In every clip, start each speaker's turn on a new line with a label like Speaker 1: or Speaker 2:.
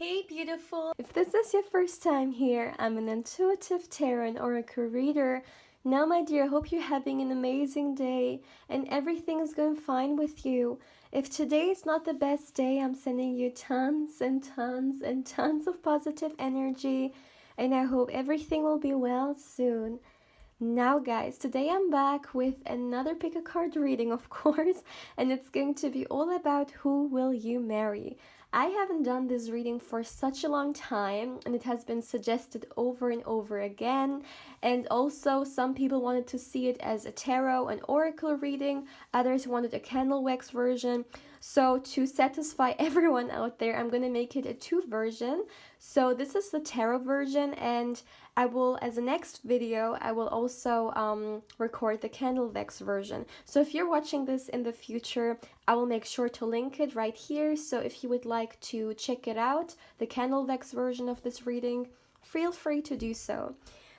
Speaker 1: Hey beautiful! If this is your first time here, I'm an intuitive tarot and oracle reader. Now my dear, I hope you're having an amazing day and everything is going fine with you. If today is not the best day, I'm sending you tons and tons and tons of positive energy and I hope everything will be well soon. Now guys, today I'm back with another pick a card reading, of course, and it's going to be all about who will you marry. I haven't done this reading for such a long time and it has been suggested over and over again, and also some people wanted to see it as a tarot and oracle reading, others wanted a candle wax version. So to satisfy everyone out there, I'm going to make it a two version. So this is the tarot version, and I will, as a next video, I will also record the candle wax version. So if you're watching this in the future, I will make sure to link it right here. So if you would like to check it out, the candle wax version of this reading, feel free to do so.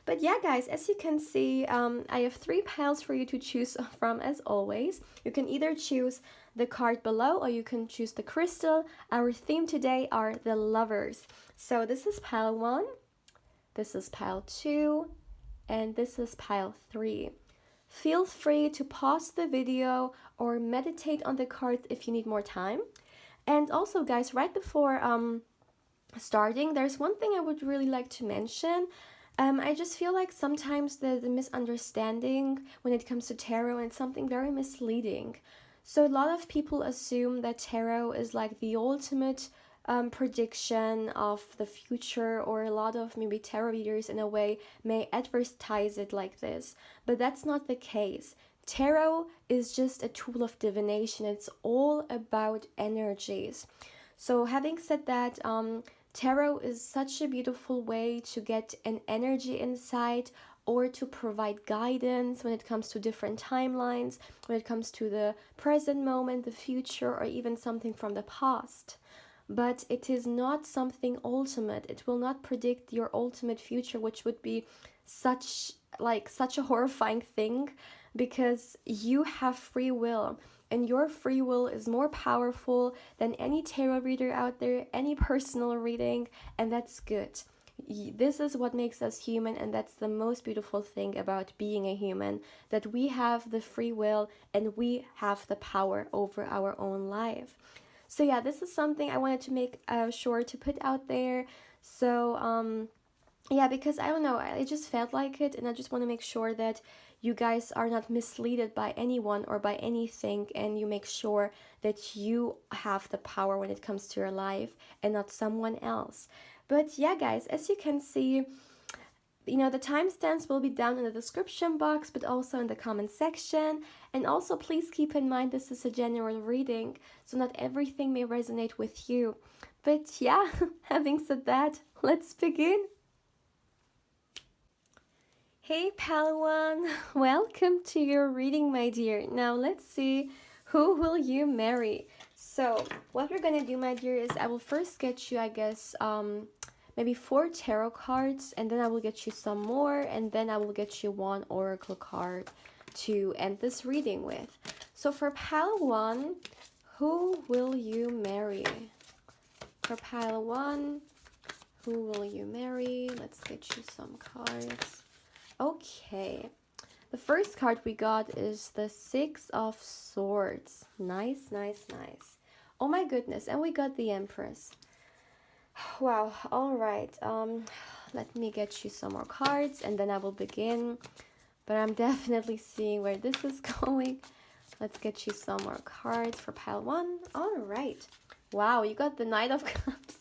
Speaker 1: But yeah, guys, as you can see, I have three piles for you to choose from as always. You can either choose the card below or you can choose the crystal. Our theme today are the lovers. So this is pile 1, this is pile 2, and this is pile 3. Feel free to pause the video or meditate on the cards if you need more time. And also, guys, right before starting, there's one thing I would really like to mention. I just feel like sometimes there's a misunderstanding when it comes to tarot, and it's something very misleading. So a lot of people assume that tarot is like the ultimate prediction of the future, or a lot of maybe tarot readers in a way may advertise it like this, but that's not the case. Tarot is just a tool of divination. It's all about energies. So having said that, tarot is such a beautiful way to get an energy insight or to provide guidance when it comes to different timelines, when it comes to the present moment, the future, or even something from the past. But it is not something ultimate. It will not predict your ultimate future, which would be such a horrifying thing, because you have free will, and your free will is more powerful than any tarot reader out there, any personal reading, and that's good. This is what makes us human, and that's the most beautiful thing about being a human, that we have the free will and we have the power over our own life. So yeah, this is something I wanted to make sure to put out there. So yeah, because I don't know, I just felt like it, and I just want to make sure that you guys are not misled by anyone or by anything, and you make sure that you have the power when it comes to your life and not someone else. But yeah, guys, as you can see, the timestamps will be down in the description box, but also in the comment section. And also, please keep in mind this is a general reading, so not everything may resonate with you. But yeah, having said that, let's begin. Hey Palawan, welcome to your reading, my dear. Now let's see, who will you marry? So what we're gonna do, my dear, is I will first get you, I guess, maybe 4 tarot cards, and then I will get you some more, and then I will get you 1 oracle card to end this reading with. So for pile 1, who will you marry? For pile 1, who will you marry? Let's get you some cards. Okay, the first card we got is the 6 of Swords. Nice, nice, nice. Oh my goodness, and we got the Empress. Wow, all right. Let me get you some more cards and then I will begin. But I'm definitely seeing where this is going. Let's get you some more cards for pile 1. All right. Wow, you got the Knight of Cups.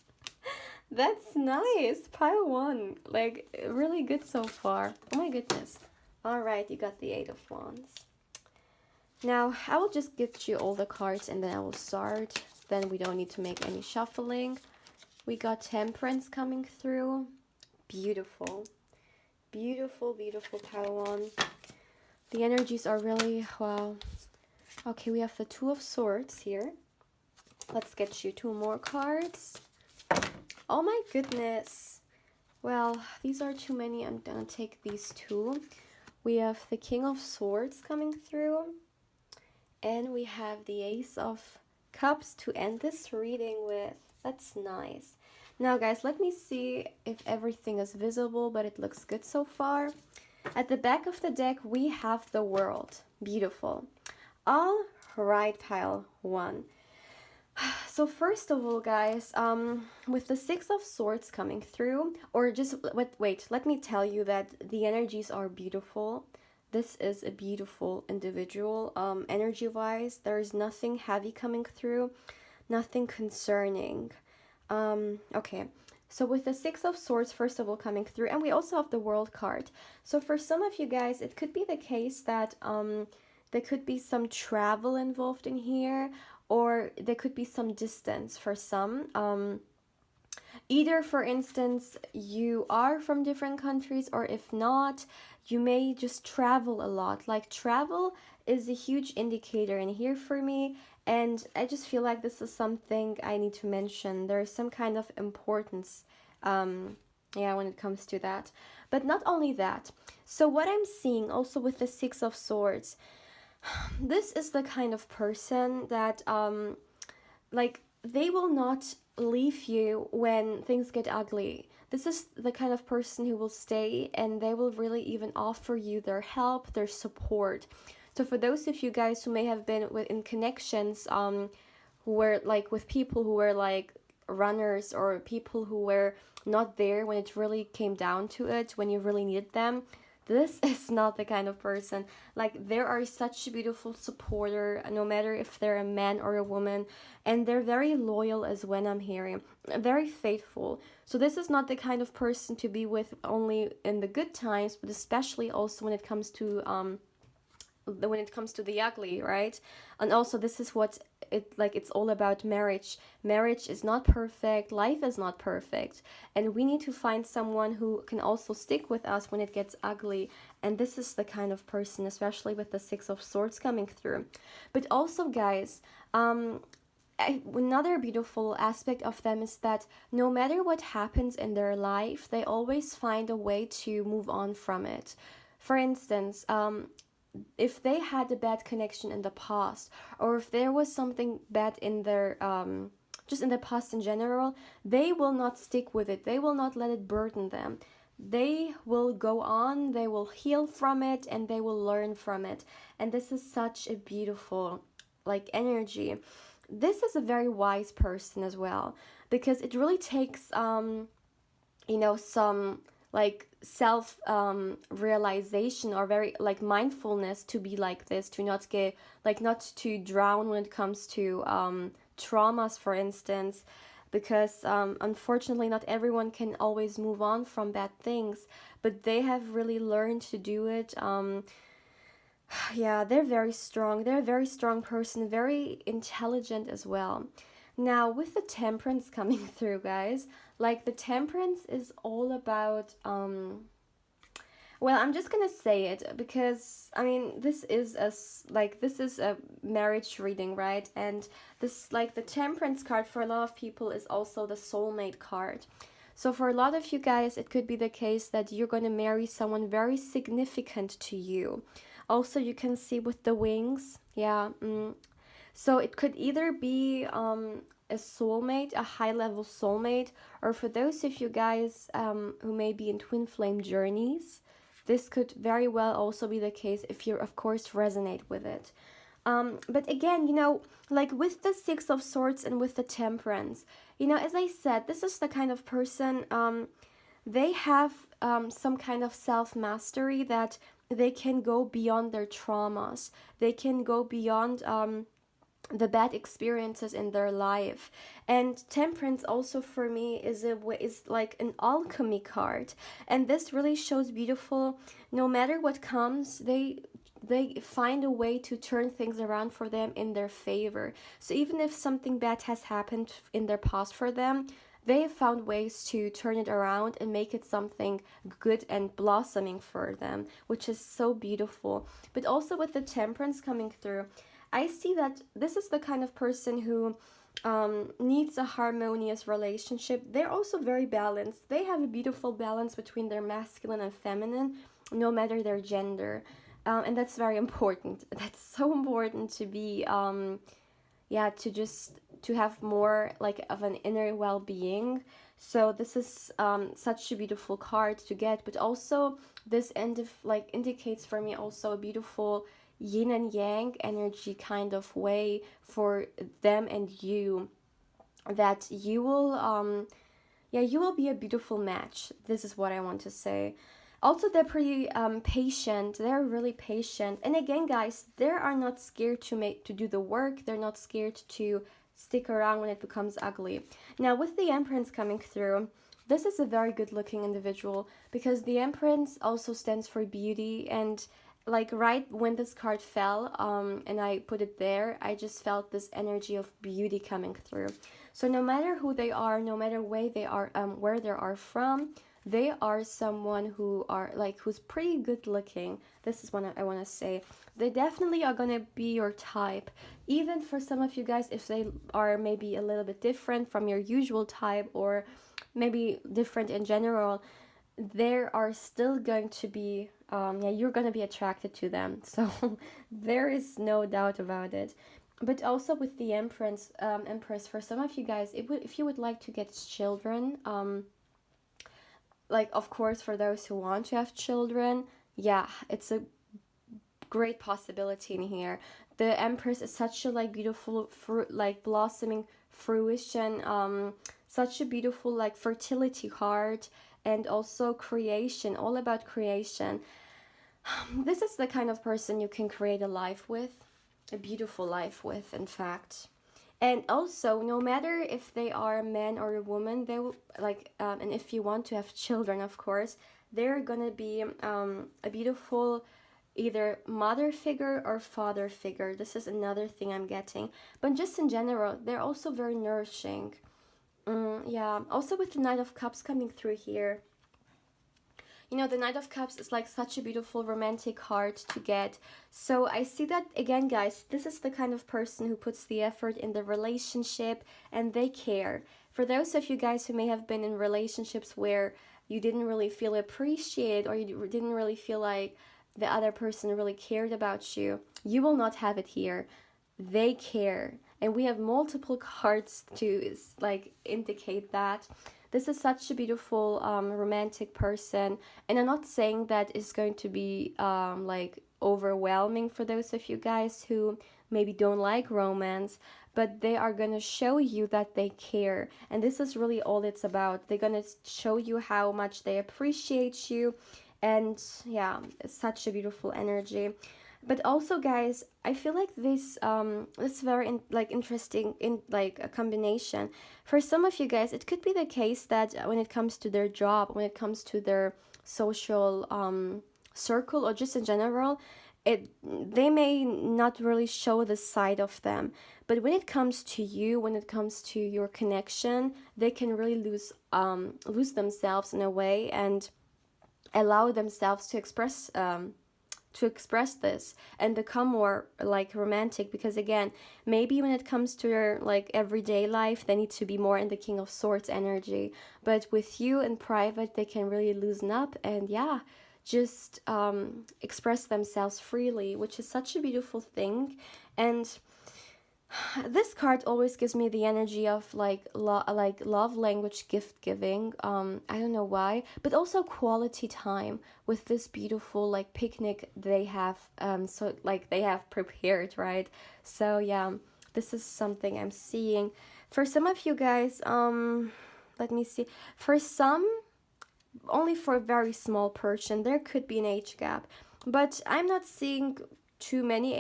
Speaker 1: That's nice. Pile 1. Like, really good so far. Oh my goodness. All right, you got the 8 of Wands. Now, I will just get you all the cards and then I will start. Then we don't need to make any shuffling. We got Temperance coming through. Beautiful. Beautiful, beautiful pile 1. The energies are really, wow. Okay, we have the 2 of Swords here. Let's get you 2 more cards. Oh my goodness. Well, these are too many. I'm gonna take these 2. We have the King of Swords coming through. And we have the Ace of Cups to end this reading with. That's nice. Now, guys, let me see if everything is visible, but it looks good so far. At the back of the deck, we have the World. Beautiful. All right, pile one. So first of all, guys, with the Six of Swords coming through, or just wait, let me tell you that the energies are beautiful. This is a beautiful individual. Energy-wise, there is nothing heavy coming through, nothing concerning. Okay. So with the Six of Swords, first of all, coming through, and we also have the World card. So for some of you guys, it could be the case that there could be some travel involved in here, or there could be some distance for some. Either, for instance, you are from different countries, or if not, you may just travel a lot. Like, travel is a huge indicator in here for me, and I just feel like this is something I need to mention. There is some kind of importance, yeah, when it comes to that. But not only that. So what I'm seeing also with the Six of Swords, this is the kind of person that, like, they will not leave you when things get ugly. This is the kind of person who will stay, and they will really even offer you their help, their support. So for those of you guys who may have been in connections, who were like with people who were like runners, or people who were not there when it really came down to it, when you really needed them, this is not the kind of person. Like, there are such a beautiful supporter, no matter if they're a man or a woman, and they're very loyal as when I'm hearing, very faithful. So this is not the kind of person to be with only in the good times, but especially also when it comes to the ugly, right? And also, this is what it's all about. Marriage is not perfect, life is not perfect, and we need to find someone who can also stick with us when it gets ugly. And this is the kind of person, especially with the Six of Swords coming through. But also, guys, another beautiful aspect of them is that no matter what happens in their life, they always find a way to move on from it. For instance, if they had a bad connection in the past, or if there was something bad in their just in the past in general, they will not stick with it. They will not let it burden them. They will go on, they will heal from it, and they will learn from it. And this is such a beautiful like energy. This is a very wise person as well, because it really takes some like self realization, or very like mindfulness, to be like this, to not get not to drown when it comes to traumas, for instance, because unfortunately not everyone can always move on from bad things, but they have really learned to do it. Yeah, they're very strong. They're a very strong person, very intelligent as well. Now, with the Temperance coming through, guys, like, the Temperance is all about well, I'm just gonna say it, because I mean, this is a marriage reading, right? And this, like, the Temperance card for a lot of people is also the soulmate card. So for a lot of you guys, it could be the case that you're going to marry someone very significant to you. Also, you can see with the wings, yeah. So it could either be a soulmate, a high-level soulmate, or for those of you guys who may be in twin flame journeys, this could very well also be the case if you, of course, resonate with it. But again, like with the Six of Swords and with the Temperance, as I said, this is the kind of person, they have some kind of self-mastery, that they can go beyond their traumas. They can go beyond the bad experiences in their life. And Temperance also for me is like an alchemy card, and this really shows beautiful, no matter what comes, they find a way to turn things around for them in their favor. So even if something bad has happened in their past for them, they have found ways to turn it around and make it something good and blossoming for them, which is so beautiful. But also with the Temperance coming through, I see that this is the kind of person who needs a harmonious relationship. They're also very balanced. They have a beautiful balance between their masculine and feminine, no matter their gender. And that's very important. That's so important to be, to just to have more like of an inner well-being. So this is such a beautiful card to get, but also this end of like indicates for me also a beautiful yin and yang energy kind of way for them and you, that you will yeah, you will be a beautiful match. This is what I want to say. Also, they're pretty patient. They're really patient. And again, guys, they are not scared to do the work. They're not scared to stick around when it becomes ugly. Now, with the Empress coming through, this is a very good looking individual, because the Empress also stands for beauty. And like right when this card fell, and I put it there, I just felt this energy of beauty coming through. So no matter who they are, no matter where they are from, they are someone who are like who's pretty good looking. This is what I want to say. They definitely are gonna be your type. Even for some of you guys, if they are maybe a little bit different from your usual type, or maybe different in general, there are still going to be yeah, you're going to be attracted to them. So there is no doubt about it. But also with the Empress, for some of you guys, if you would like to get children, like of course for those who want to have children, yeah, it's a great possibility in here. The Empress is such a like beautiful fruit, like blossoming fruition, such a beautiful like fertility card, and also creation, all about creation. This is the kind of person you can create a life with, a beautiful life with, in fact. And also, no matter if they are a man or a woman, they will like, and if you want to have children, of course, they're gonna be a beautiful either mother figure or father figure. This is another thing I'm getting. But just in general, they're also very nourishing. Yeah, also with the Knight of Cups coming through here. You know, the Knight of Cups is like such a beautiful romantic card to get. So I see that again, guys, this is the kind of person who puts the effort in the relationship and they care. For those of you guys who may have been in relationships where you didn't really feel appreciated, or you didn't really feel like the other person really cared about you, you will not have it here. They care. And we have multiple cards to like indicate that. This is such a beautiful romantic person, and I'm not saying that it's going to be like overwhelming for those of you guys who maybe don't like romance, but they are going to show you that they care, and this is really all it's about. They're going to show you how much they appreciate you, and yeah, it's such a beautiful energy. But also, guys, I feel like this very interesting in like a combination. For some of you guys, it could be the case that when it comes to their job, when it comes to their social circle, or just in general, they may not really show the side of them. But when it comes to you, when it comes to your connection, they can really lose themselves in a way and allow themselves to express this and become more like romantic, because again, maybe when it comes to their like everyday life, they need to be more in the King of Swords energy, but with you in private, they can really loosen up and yeah, just express themselves freely, which is such a beautiful thing. And this card always gives me the energy of like love language, gift giving. I don't know why, but also quality time with this beautiful like picnic they have. So like they have prepared, right? So yeah, this is something I'm seeing. For some of you guys, let me see. For some, only for a very small person, there could be an age gap, but I'm not seeing too many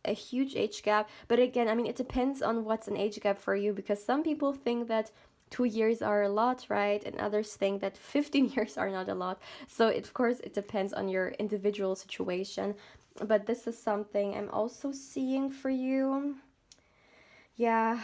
Speaker 1: a huge age gap. But again, I mean, it depends on what's an age gap for you, because some people think that 2 years are a lot, right? And others think that 15 years are not a lot. So of course it depends on your individual situation, but this is something I'm also seeing for you. Yeah,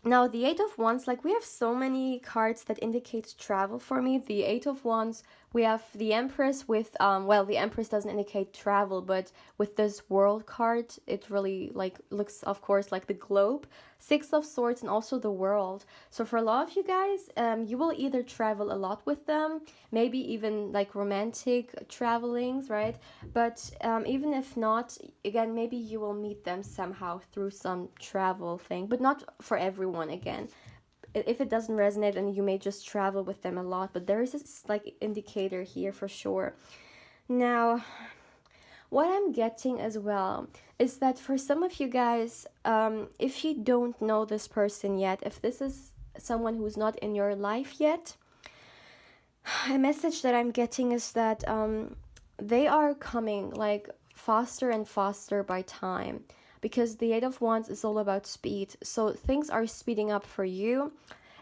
Speaker 1: now the Eight of Wands, like we have so many cards that indicate travel for me. The Eight of Wands we have the Empress with well, the Empress doesn't indicate travel, but with this world card, it really like looks, of course, like the globe, Six of Swords, and also the world. So for a lot of you guys, you will either travel a lot with them, maybe even like romantic travelings, right? But even if not, again, maybe you will meet them somehow through some travel thing, but not for everyone again. If it doesn't resonate, then you may just travel with them a lot, but there is this like indicator here for sure. Now, what I'm getting as well is that for some of you guys, if you don't know this person yet, if this is someone who's not in your life yet, a message that I'm getting is that they are coming like faster and faster by time, because the Eight of Wands is all about speed. So things are speeding up for you.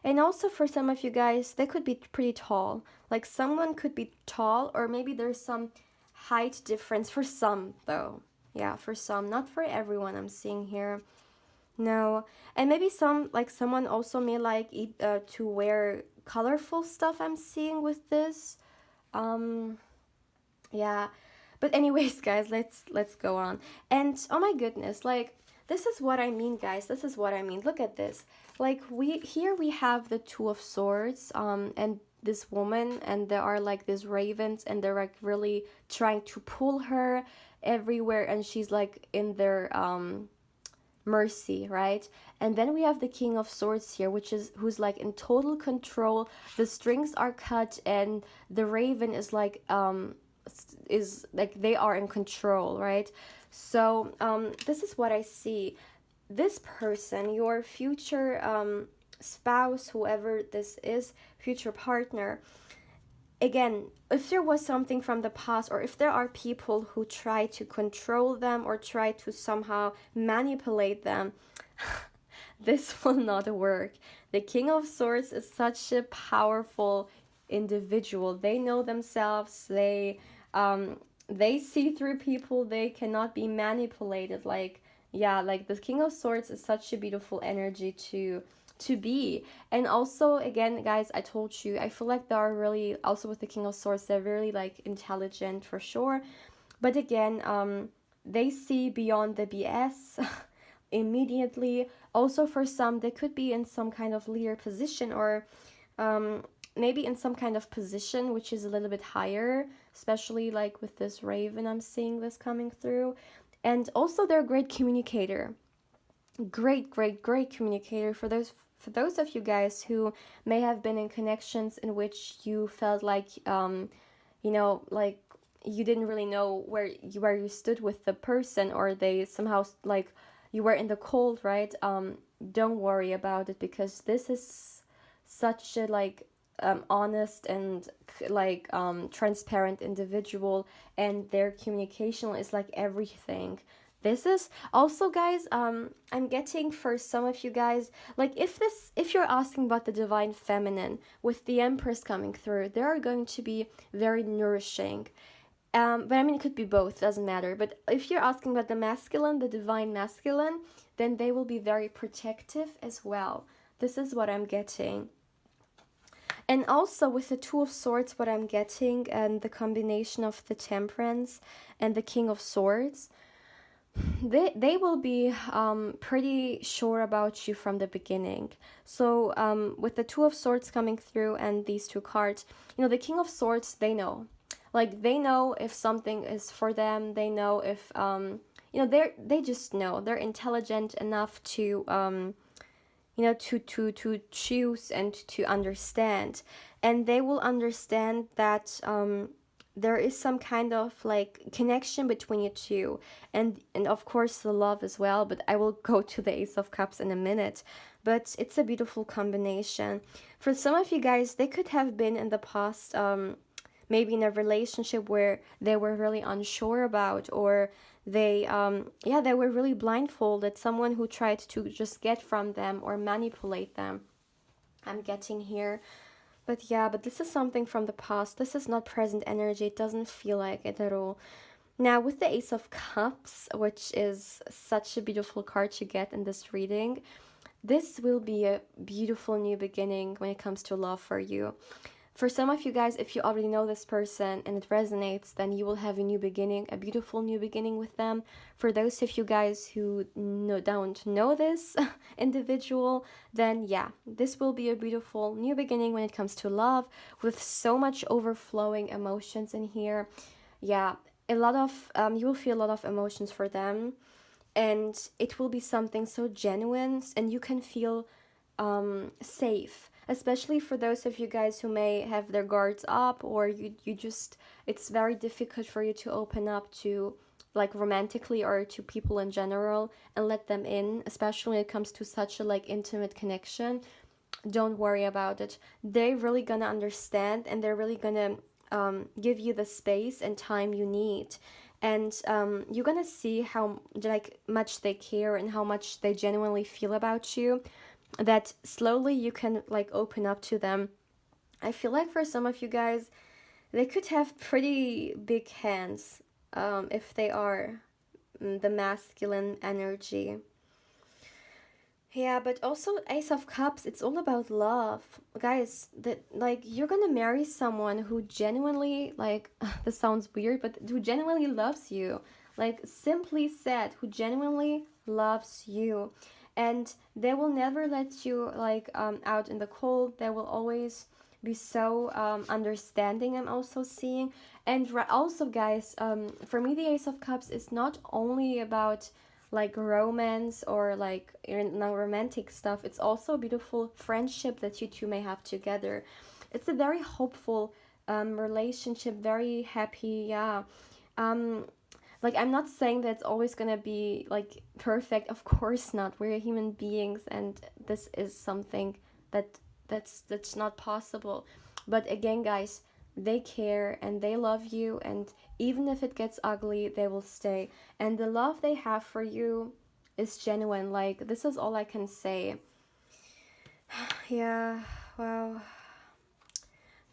Speaker 1: And also for some of you guys, they could be pretty tall. Like someone could be tall, or maybe there's some height difference for some though. Yeah, for some, not for everyone I'm seeing here. No. And maybe someone also may like to wear colorful stuff I'm seeing with this. Yeah. But anyways, guys, let's go on. And oh my goodness, like this is what I mean, guys. This is what I mean. Look at this. Like we have the Two of Swords, and this woman, and there are like these ravens, and they're like really trying to pull her everywhere, and she's like in their mercy, right? And then we have the King of Swords here, who's like in total control. The strings are cut, and the raven is like they are in control, right? So this is what I see. This person, your future spouse, whoever this is, future partner, again, if there was something from the past, or if there are people who try to control them or try to somehow manipulate them, this will not work. The King of Swords is such a powerful individual. They know themselves. They see through people. They cannot be manipulated. Like, yeah, like the King of Swords is such a beautiful energy to be. And also, again, guys, I told you, I feel like they are really, also with the King of Swords, they're really like intelligent for sure. But again, they see beyond the BS immediately. Also for some, they could be in some kind of leader position, or maybe in some kind of position which is a little bit higher, especially like with this raven, I'm seeing this coming through. And also they're a great communicator. Great communicator. For those of you guys who may have been in connections in which you felt like like you didn't really know where you stood with the person, or they somehow like you were in the cold, right? Don't worry about it, because this is such a like honest and like transparent individual, and their communication is like everything. This is also, guys, I'm getting for some of you guys, like if you're asking about the divine feminine with the Empress coming through, they are going to be very nourishing. But I mean, it could be both, doesn't matter. But if you're asking about the masculine, the divine masculine, then they will be very protective as well. This is what I'm getting. And also with the Two of Swords, what I'm getting, and the combination of the Temperance and the King of Swords, they will be pretty sure about you from the beginning. So with the Two of Swords coming through and these two cards, the King of Swords, they know. Like, they know if something is for them. They know if, they just know. They're intelligent enough to, to choose and to understand. And they will understand that there is some kind of like connection between you two, and of course the love as well, but I will go to the Ace of Cups in a minute. But it's a beautiful combination. For some of you guys, they could have been in the past maybe in a relationship where they were really unsure about, or they were really blindfolded, someone who tried to just get from them or manipulate them, I'm getting here. But this is something from the past. This is not present energy. It doesn't feel like it at all. Now, with the Ace of Cups, which is such a beautiful card to get in this reading, this will be a beautiful new beginning when it comes to love for you. For some of you guys, if you already know this person and it resonates, then you will have a new beginning, a beautiful new beginning with them. For those of you guys who don't know this individual, then yeah, this will be a beautiful new beginning when it comes to love, with so much overflowing emotions in here. Yeah, a lot of you will feel a lot of emotions for them, and it will be something so genuine, and you can feel safe, especially for those of you guys who may have their guards up, or you just, it's very difficult for you to open up to, like, romantically or to people in general and let them in, especially when it comes to such a like intimate connection. Don't worry about it. They're really gonna understand, and they're really gonna give you the space and time you need. And you're gonna see how like much they care and how much they genuinely feel about you, that slowly you can like open up to them. I feel like for some of you guys, they could have pretty big hands, if they are the masculine energy. Yeah, but also Ace of Cups, it's all about love. Guys, that like you're gonna marry someone who genuinely like this sounds weird, but who genuinely loves you. Like, simply said, who genuinely loves you. And they will never let you like out in the cold. They will always be so understanding, I'm also seeing. And also, guys, for me the Ace of Cups is not only about like romance or like romantic stuff. It's also a beautiful friendship that you two may have together. It's a very hopeful relationship, very happy. Yeah. um like, I'm not saying that it's always gonna be like perfect, of course not. We're human beings, and this is something that that's not possible. But again, guys, they care and they love you, and even if it gets ugly, they will stay. And the love they have for you is genuine. Like, this is all I can say. Yeah, wow.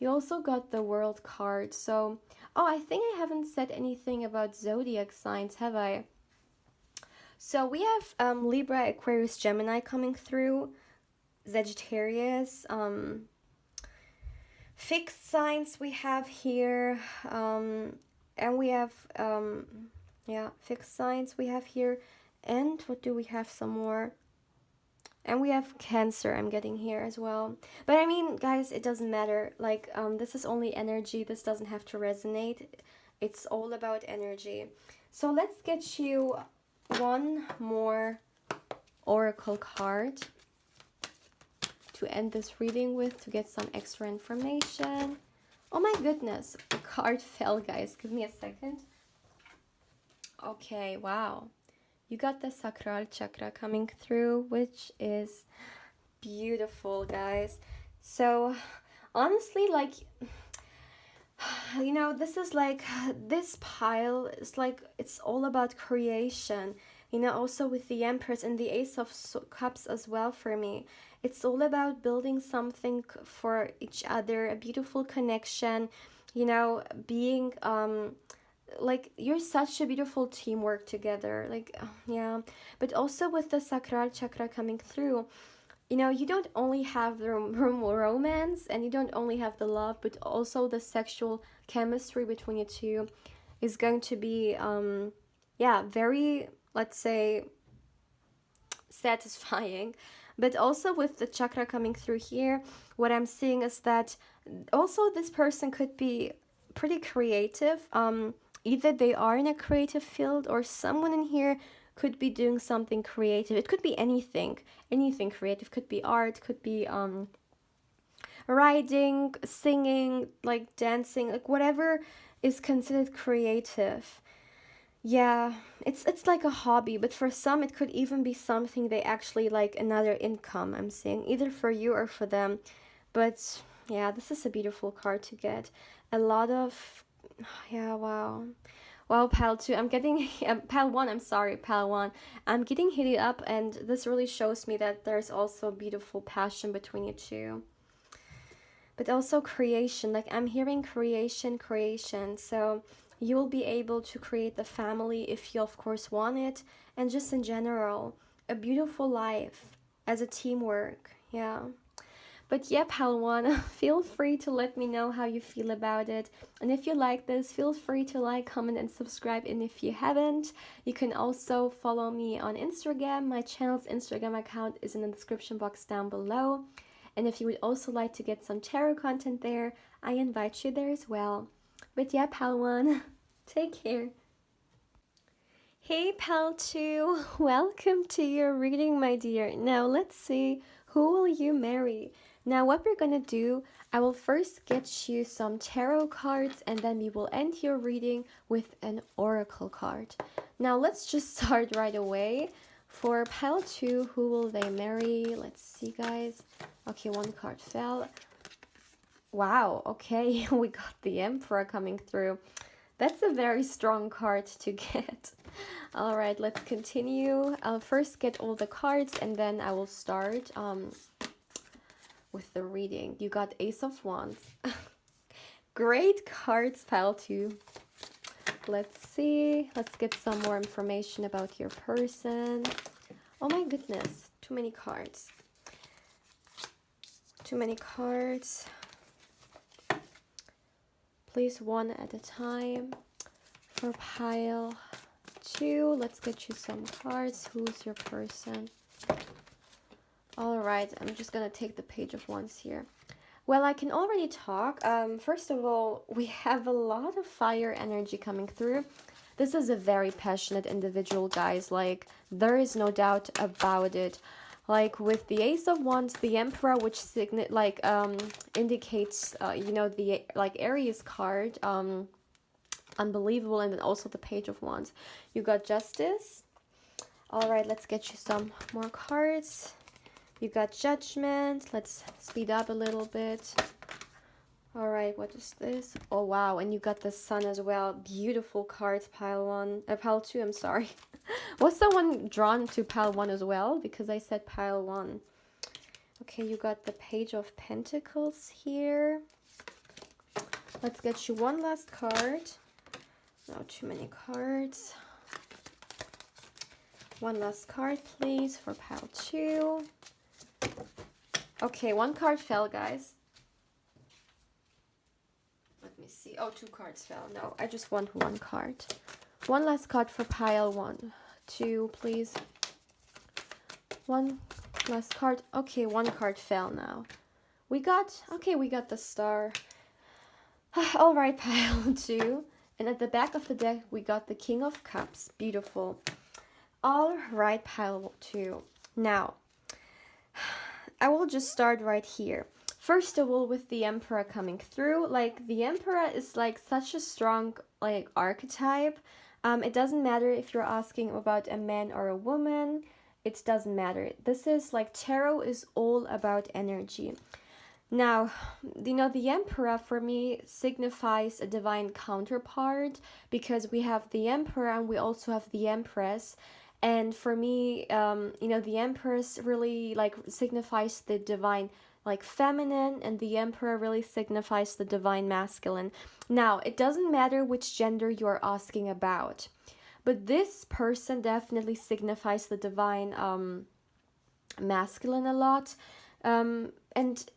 Speaker 1: You also got the World card. So, oh, I think I haven't said anything about zodiac signs, have I? So we have Libra, Aquarius, Gemini coming through, Sagittarius, fixed signs we have here, and we have yeah, fixed signs we have here. And what do we have some more? And we have Cancer, I'm getting here as well. But I mean, guys, it doesn't matter. Like, this is only energy. This doesn't have to resonate. It's all about energy. So let's get you one more oracle card to end this reading with, to get some extra information. Oh my goodness, the card fell, guys. Give me a second. Okay, wow. You got the sacral chakra coming through, which is beautiful, guys. So honestly, like, you know, this is like, this pile is like, it's all about creation. You know, also with the Empress and the Ace of Cups as well. For me, it's all about building something for each other, a beautiful connection, you know, being like, you're such a beautiful teamwork together, like, yeah. But also with the sacral chakra coming through, you know, you don't only have the romance, and you don't only have the love, but also the sexual chemistry between you two is going to be yeah, very, let's say, satisfying. But also with the chakra coming through here, what I'm seeing is that also this person could be pretty creative. Either they are in a creative field, or someone in here could be doing something creative. It could be anything creative. Could be art, could be writing, singing, like dancing, like whatever is considered creative. Yeah, it's like a hobby, but for some it could even be something they actually like, another income, I'm saying, either for you or for them. But yeah, this is a beautiful card to get. A lot of, yeah, wow. Wow, pile 2, I'm getting, pile 1, I'm sorry, pile 1. I'm getting heated up, and this really shows me that there's also beautiful passion between you two. But also creation, like, I'm hearing creation. So you will be able to create the family if you, of course, want it. And just in general, a beautiful life as a teamwork, yeah. But yeah, pile one, feel free to let me know how you feel about it. And if you like this, feel free to like, comment, and subscribe. And if you haven't, you can also follow me on Instagram. My channel's Instagram account is in the description box down below. And if you would also like to get some tarot content there, I invite you there as well. But yeah, pal one, take care. Hey pal 2, welcome to your reading, my dear. Now let's see, who will you marry? Now what we're gonna do, I will first get you some tarot cards and then we will end your reading with an oracle card. Now let's just start right away. For pile 2, who will they marry? Let's see, guys. Okay, one card fell. Wow, okay, we got the Emperor coming through. That's a very strong card to get. All right, let's continue. I'll first get all the cards and then I will start with the reading. You got Ace of Wands. Great cards, pile 2. Let's see. Let's get some more information about your person. Oh my goodness, too many cards. Too many cards. Please, one at a time. For pile 2, let's get you some cards. Who's your person? All right, I'm just gonna take the Page of Wands here. Well, I can already talk. First of all, we have a lot of fire energy coming through. This is a very passionate individual, guys. Like, there is no doubt about it. Like with the Ace of Wands, the Emperor, which indicates, you know, the Aries card, unbelievable, and then also the Page of Wands. You got Justice. All right, let's get you some more cards. You got Judgment. Let's speed up a little bit. All right, what is this? Oh wow, and you got the Sun as well. Beautiful cards, pile 2, I'm sorry. Was someone drawn to pile 1 as well? Because I said pile 1. Okay, you got the Page of Pentacles here. Let's get you one last card. Not too many cards. One last card, please, for pile 2. Okay, one card fell, guys. Let me see. Oh, 2 cards fell. No, I just want one card. One last card for pile 1. 2, please. One last card. Okay, one card fell now. We got the Star. All right, pile 2. And at the back of the deck, we got the King of Cups. Beautiful. All right, pile 2. Now, I will just start right here. First of all, with the Emperor coming through, like the Emperor is like such a strong like archetype. It doesn't matter if you're asking about a man or a woman. It doesn't matter. This is like tarot is all about energy. Now, you know, the Emperor for me signifies a divine counterpart because we have the Emperor and we also have the Empress. And for me, you know, the Empress really like signifies the divine like feminine, and the Emperor really signifies the divine masculine. Now, it doesn't matter which gender you're asking about, but this person definitely signifies the divine masculine a lot. And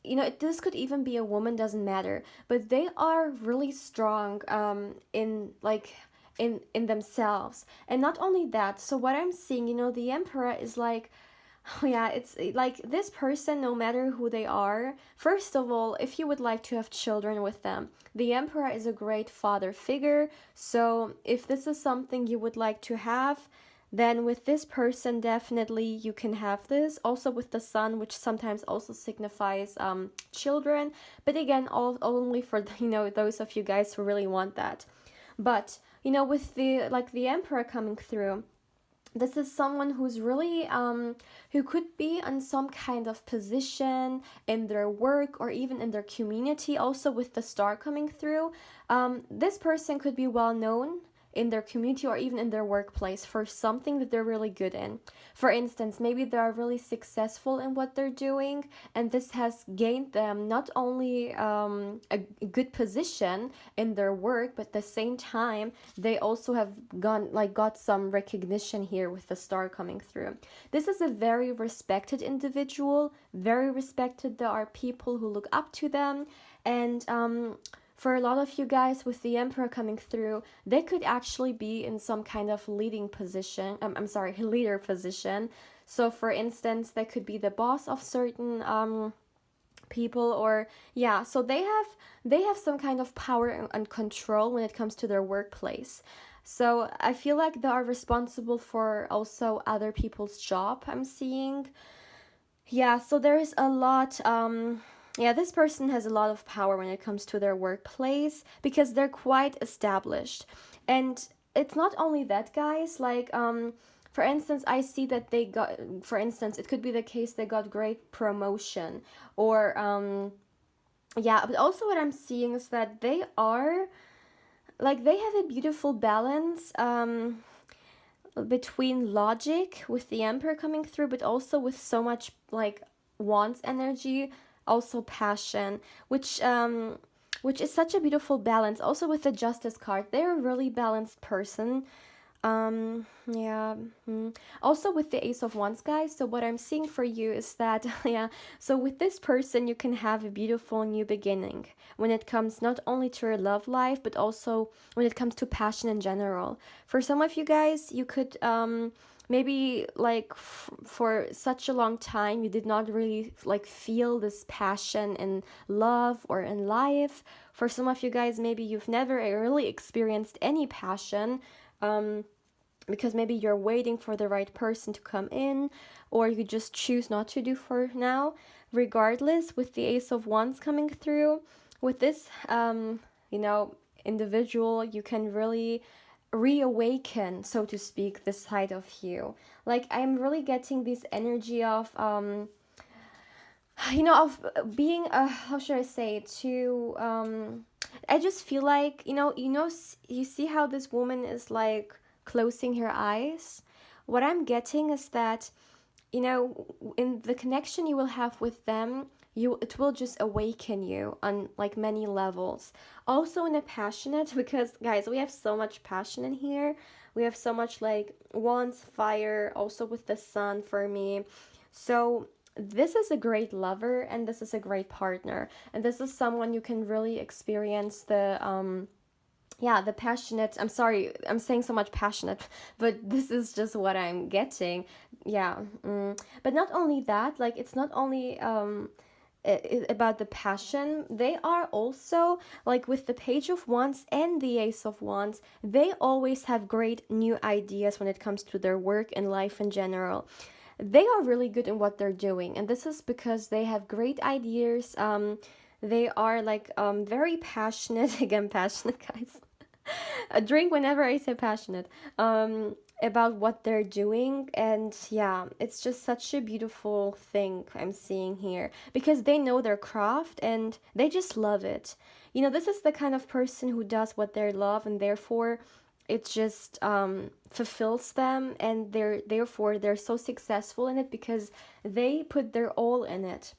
Speaker 1: you know, this could even be a woman, doesn't matter, but they are really strong in themselves. And not only that, so what I'm seeing, you know, the Emperor is like, yeah, it's like this person, no matter who they are, first of all, if you would like to have children with them, the Emperor is a great father figure. So if this is something you would like to have, then with this person, definitely you can have this. Also with the Sun, which sometimes also signifies children. But again, only for, you know, those of you guys who really want that. But, you know, with the Emperor coming through, this is someone who's really, who could be on some kind of position in their work or even in their community. Also with the Star coming through, this person could be well known in their community or even in their workplace for something that they're really good in. For instance, maybe they are really successful in what they're doing, and this has gained them not only a good position in their work, but at the same time they also have got some recognition here with the star coming through. This is a very respected individual, very respected. There are people who look up to them, and for a lot of you guys with the Emperor coming through, they could actually be in some kind of leading position. Leader position. So for instance, they could be the boss of certain people, or yeah, so they have some kind of power and control when it comes to their workplace. So I feel like they are responsible for also other people's job, I'm seeing. Yeah, so there is a lot this person has a lot of power when it comes to their workplace because they're quite established. And it's not only that, guys, like for instance, I see that they got, for instance, it could be the case they got great promotion, or but also what I'm seeing is that they are like, they have a beautiful balance between logic with the Emperor coming through, but also with so much like Wands energy, also passion, which is such a beautiful balance. Also with the Justice card, they're a really balanced person. Also with the Ace of Wands, guys, so what I'm seeing for you is that so with this person you can have a beautiful new beginning when it comes not only to your love life, but also when it comes to passion in general. For some of you guys, you could maybe like for such a long time you did not really like feel this passion in love or in life. For some of you guys, maybe you've never really experienced any passion, because maybe you're waiting for the right person to come in, or you just choose not to do for now. Regardless, with the Ace of Wands coming through, with this individual, you can really reawaken, so to speak, this side of you. Like, I'm really getting this energy of of being how should I say it, to I just feel like you see how this woman is like closing her eyes. What I'm getting is that in the connection you will have with them, it will just awaken you on like many levels. Also in a passionate, because guys, we have so much passion in here. We have so much like Wands, fire, also with the sun for me. So this is a great lover, and this is a great partner, and this is someone you can really experience the passionate, I'm sorry, I'm saying so much passionate, but this is just what I'm getting. But not only that, like, it's not only about the passion. They are also like with the Page of Wands and the Ace of Wands, they always have great new ideas when it comes to their work and life in general. They are really good in what they're doing, and this is because they have great ideas. They are like very passionate. Again, passionate, guys. A drink whenever I say passionate. About what they're doing, and yeah, it's just such a beautiful thing I'm seeing here, because they know their craft and they just love it. This is the kind of person who does what they love, and therefore it just fulfills them, and therefore they're so successful in it because they put their all in it.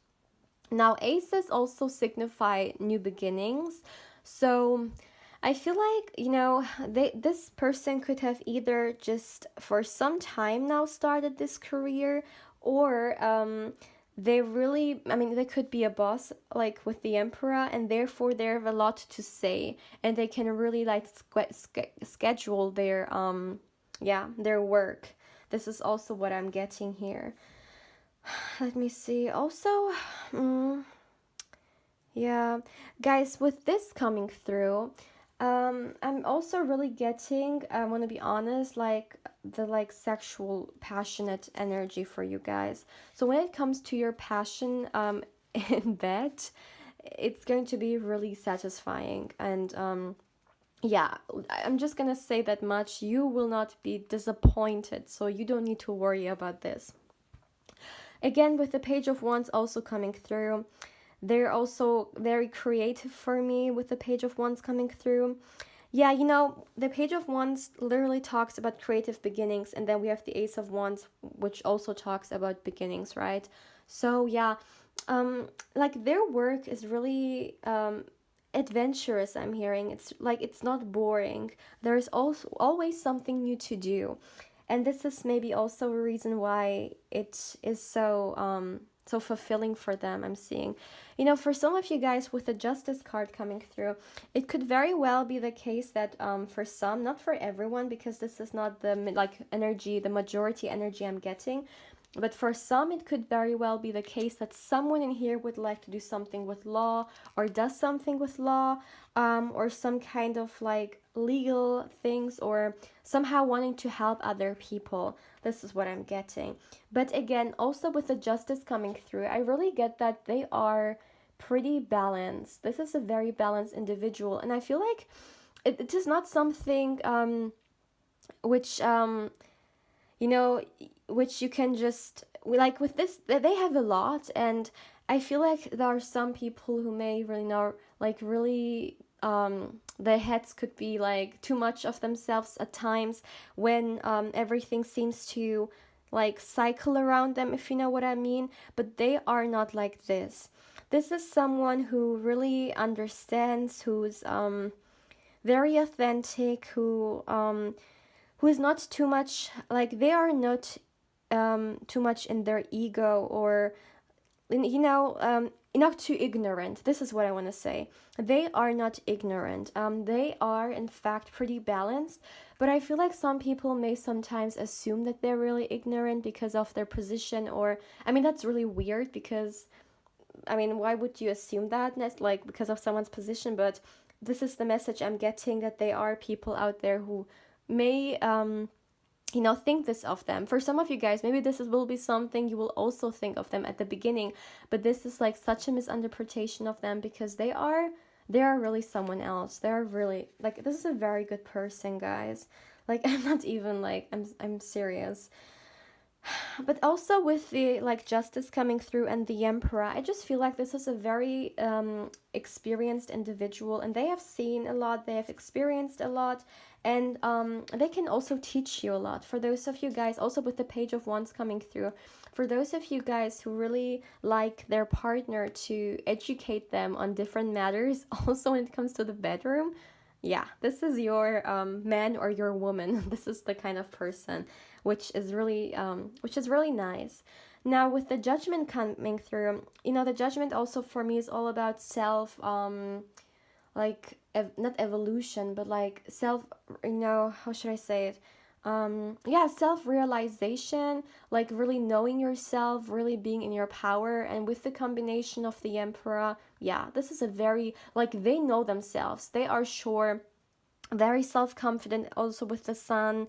Speaker 1: Now, aces also signify new beginnings, so I feel like, this person could have either just for some time now started this career, or they could be a boss, like with the Emperor, and therefore they have a lot to say, and they can really like schedule their their work. This is also what I'm getting here. Let me see. Also, guys, with this coming through, I'm also really getting, I want to be honest, like the sexual passionate energy for you guys. So when it comes to your passion in bed, it's going to be really satisfying, and I'm just gonna say that much. You will not be disappointed, so you don't need to worry about this. Again, with the Page of Wands also coming through, they're also very creative for me with the Page of Wands coming through. Yeah, you know, the Page of Wands literally talks about creative beginnings, and then we have the Ace of Wands, which also talks about beginnings, right? So, yeah, like their work is really adventurous, I'm hearing. It's like it's not boring. There's also always something new to do. And this is maybe also a reason why it is so fulfilling for them, I'm seeing. You know, for some of you guys with the Justice card coming through, it could very well be the case that for some, not for everyone, because this is not the like energy, the majority energy I'm getting, but for some, it could very well be the case that someone in here would like to do something with law or does something with law, or some kind of like legal things, or somehow wanting to help other people. This is what I'm getting. But again, also with the justice coming through, I really get that they are pretty balanced. This is a very balanced individual. And I feel like it is not something which you know, which you can just like with this. They have a lot, and I feel like there are some people who may really know, like really, their heads could be like too much of themselves at times when everything seems to like cycle around them, if you know what I mean. But they are not like this. This is someone who really understands, who's very authentic, who is not too much like they are not too much in their ego, or not too ignorant. This is what I want to say. They are not ignorant. They are in fact pretty balanced, but I feel like some people may sometimes assume that they're really ignorant because of their position, or I mean that's really weird because I mean why would you assume that, like because of someone's position? But this is the message I'm getting, that they are people out there who may think this of them. For some of you guys, maybe will be something you will also think of them at the beginning, but this is like such a misinterpretation of them, because they are really someone else. They're really like, this is a very good person, guys. Like I'm not even like I'm serious. But also with the like justice coming through and the emperor, I just feel like this is a very experienced individual, and they have seen a lot, they have experienced a lot, and they can also teach you a lot. For those of you guys, also with the Page of Wands coming through, for those of you guys who really like their partner to educate them on different matters, also when it comes to the bedroom, yeah, this is your man or your woman. This is the kind of person, which is really nice. Now with the Judgment coming through, the Judgment also for me is all about self, like not evolution, but like self. How should I say it? Yeah, self-realization, like really knowing yourself, really being in your power. And with the combination of the Emperor, yeah, this is a very, like, they know themselves, they are sure, very self-confident, also with the Sun.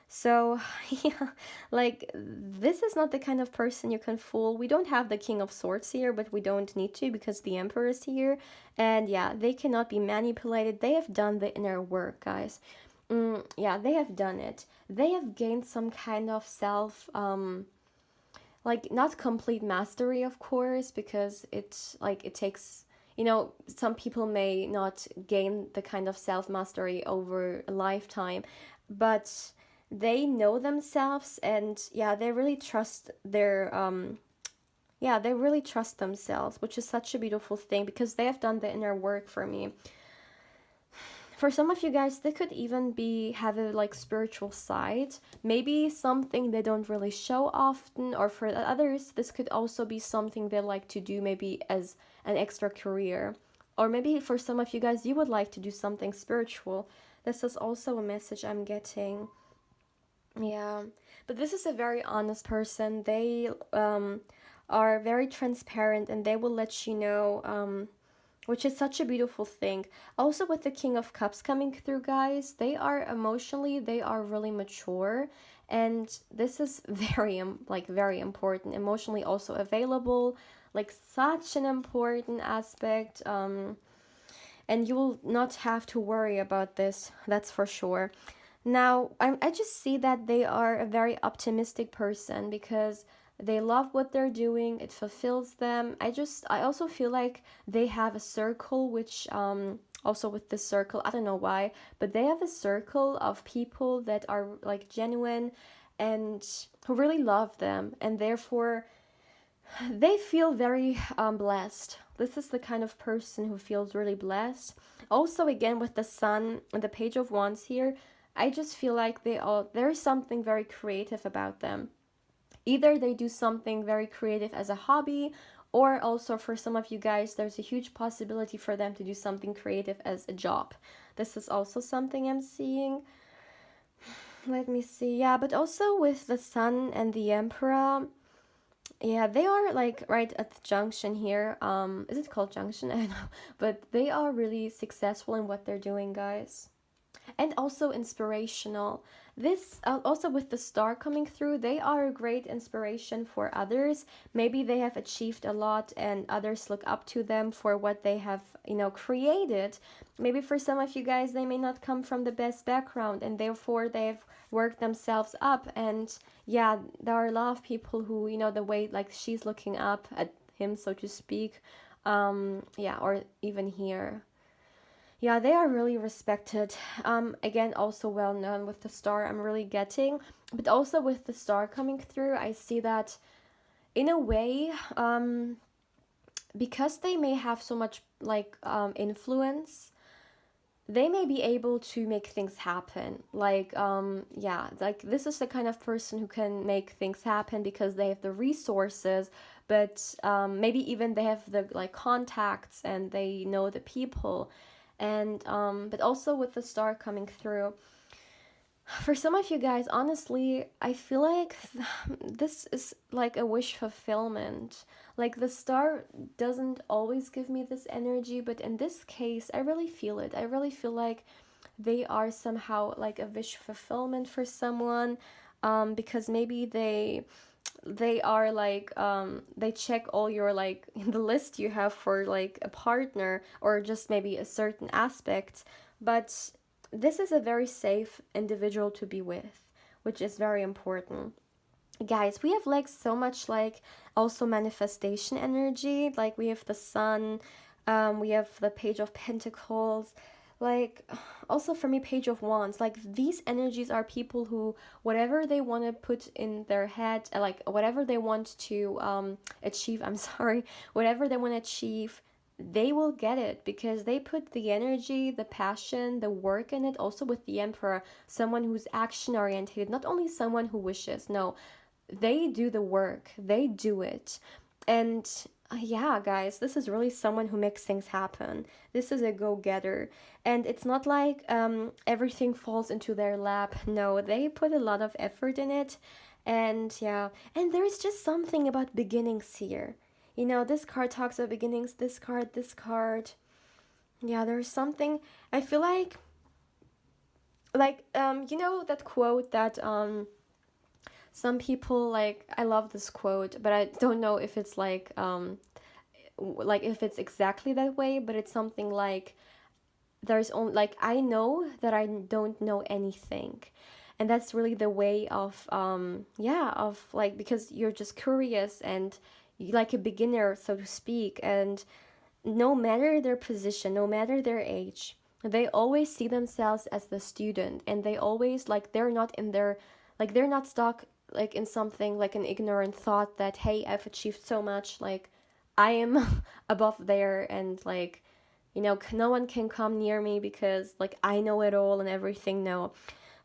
Speaker 1: So yeah, like this is not the kind of person you can fool. We don't have the King of Swords here, but we don't need to because the Emperor is here. And yeah, they cannot be manipulated. They have done the inner work, guys. Yeah, they have done it. They have gained some kind of self, like not complete mastery, of course, because it's like it takes, some people may not gain the kind of self mastery over a lifetime, but they know themselves, and yeah, they really trust their yeah, they really trust themselves, which is such a beautiful thing because they have done the inner work for me. For some of you guys, they could even be have a like spiritual side, maybe something they don't really show often, or for others this could also be something they like to do maybe as an extra career, or maybe for some of you guys you would like to do something spiritual. This is also a message I'm getting. Yeah, but this is a very honest person. They are very transparent, and they will let you know, which is such a beautiful thing. Also, with the King of Cups coming through, guys, they are really mature, and this is very important. Emotionally, also available, like such an important aspect. And you will not have to worry about this. That's for sure. Now, I just see that they are a very optimistic person because they love what they're doing. It fulfills them. I also feel like they have a circle which Also with this circle, I don't know why, but they have a circle of people that are like genuine and who really love them, and therefore they feel very blessed. This is the kind of person who feels really blessed. Also, again, with the sun and the page of wands here, I just feel like there's something very creative about them. Either they do something very creative as a hobby, or also for some of you guys, there's a huge possibility for them to do something creative as a job. This is also something I'm seeing. Let me see. Yeah, but also with the sun and the emperor, yeah, they are like right at the junction here. Is it called junction? I don't know. But they are really successful in what they're doing, guys. And also inspirational. This also with the star coming through, they are a great inspiration for others. Maybe they have achieved a lot and others look up to them for what they have, created. Maybe for some of you guys, they may not come from the best background and therefore they've worked themselves up. And yeah, there are a lot of people who, the way like she's looking up at him, so to speak. Yeah, or even here. Yeah, they are really respected. Again, also well known with the star I'm really getting, but also with the star coming through, I see that in a way, because they may have so much like influence, they may be able to make things happen. Like, yeah, like this is the kind of person who can make things happen because they have the resources, but maybe even they have the like contacts and they know the people. And but also with the star coming through, for some of you guys, honestly, I feel like this is like a wish fulfillment. Like the star doesn't always give me this energy, but in this case I really feel it. I really feel like they are somehow like a wish fulfillment for someone, because maybe they are like they check all your like the list you have for like a partner or just maybe a certain aspect, but this is a very safe individual to be with, which is very important. Guys, we have like so much like also manifestation energy. Like we have the sun, we have the page of pentacles, like also for me page of wands. Like these energies are people who whatever they want to put in their head, like whatever they want to achieve, I'm sorry, whatever they want to achieve, they will get it because they put the energy, the passion, the work in it. Also with the emperor, someone who's action oriented, not only someone who wishes. No, they do the work, they do it. And yeah, guys, this is really someone who makes things happen. This is a go-getter. And it's not like everything falls into their lap. No, they put a lot of effort in it. And yeah, and there's just something about beginnings here. This card talks about beginnings, this card. Yeah, there's something, I feel like that quote that some people, like, I love this quote, but I don't know if it's like if it's exactly that way, but it's something like there's only like I know that I don't know anything. And that's really the way of yeah, of like, because you're just curious and you like a beginner, so to speak, and no matter their position, no matter their age, they always see themselves as the student, and they always like they're not in their, like they're not stuck like in something like an ignorant thought that, hey, I've achieved so much, like I am above there, and like no one can come near me because like I know it all and everything. No,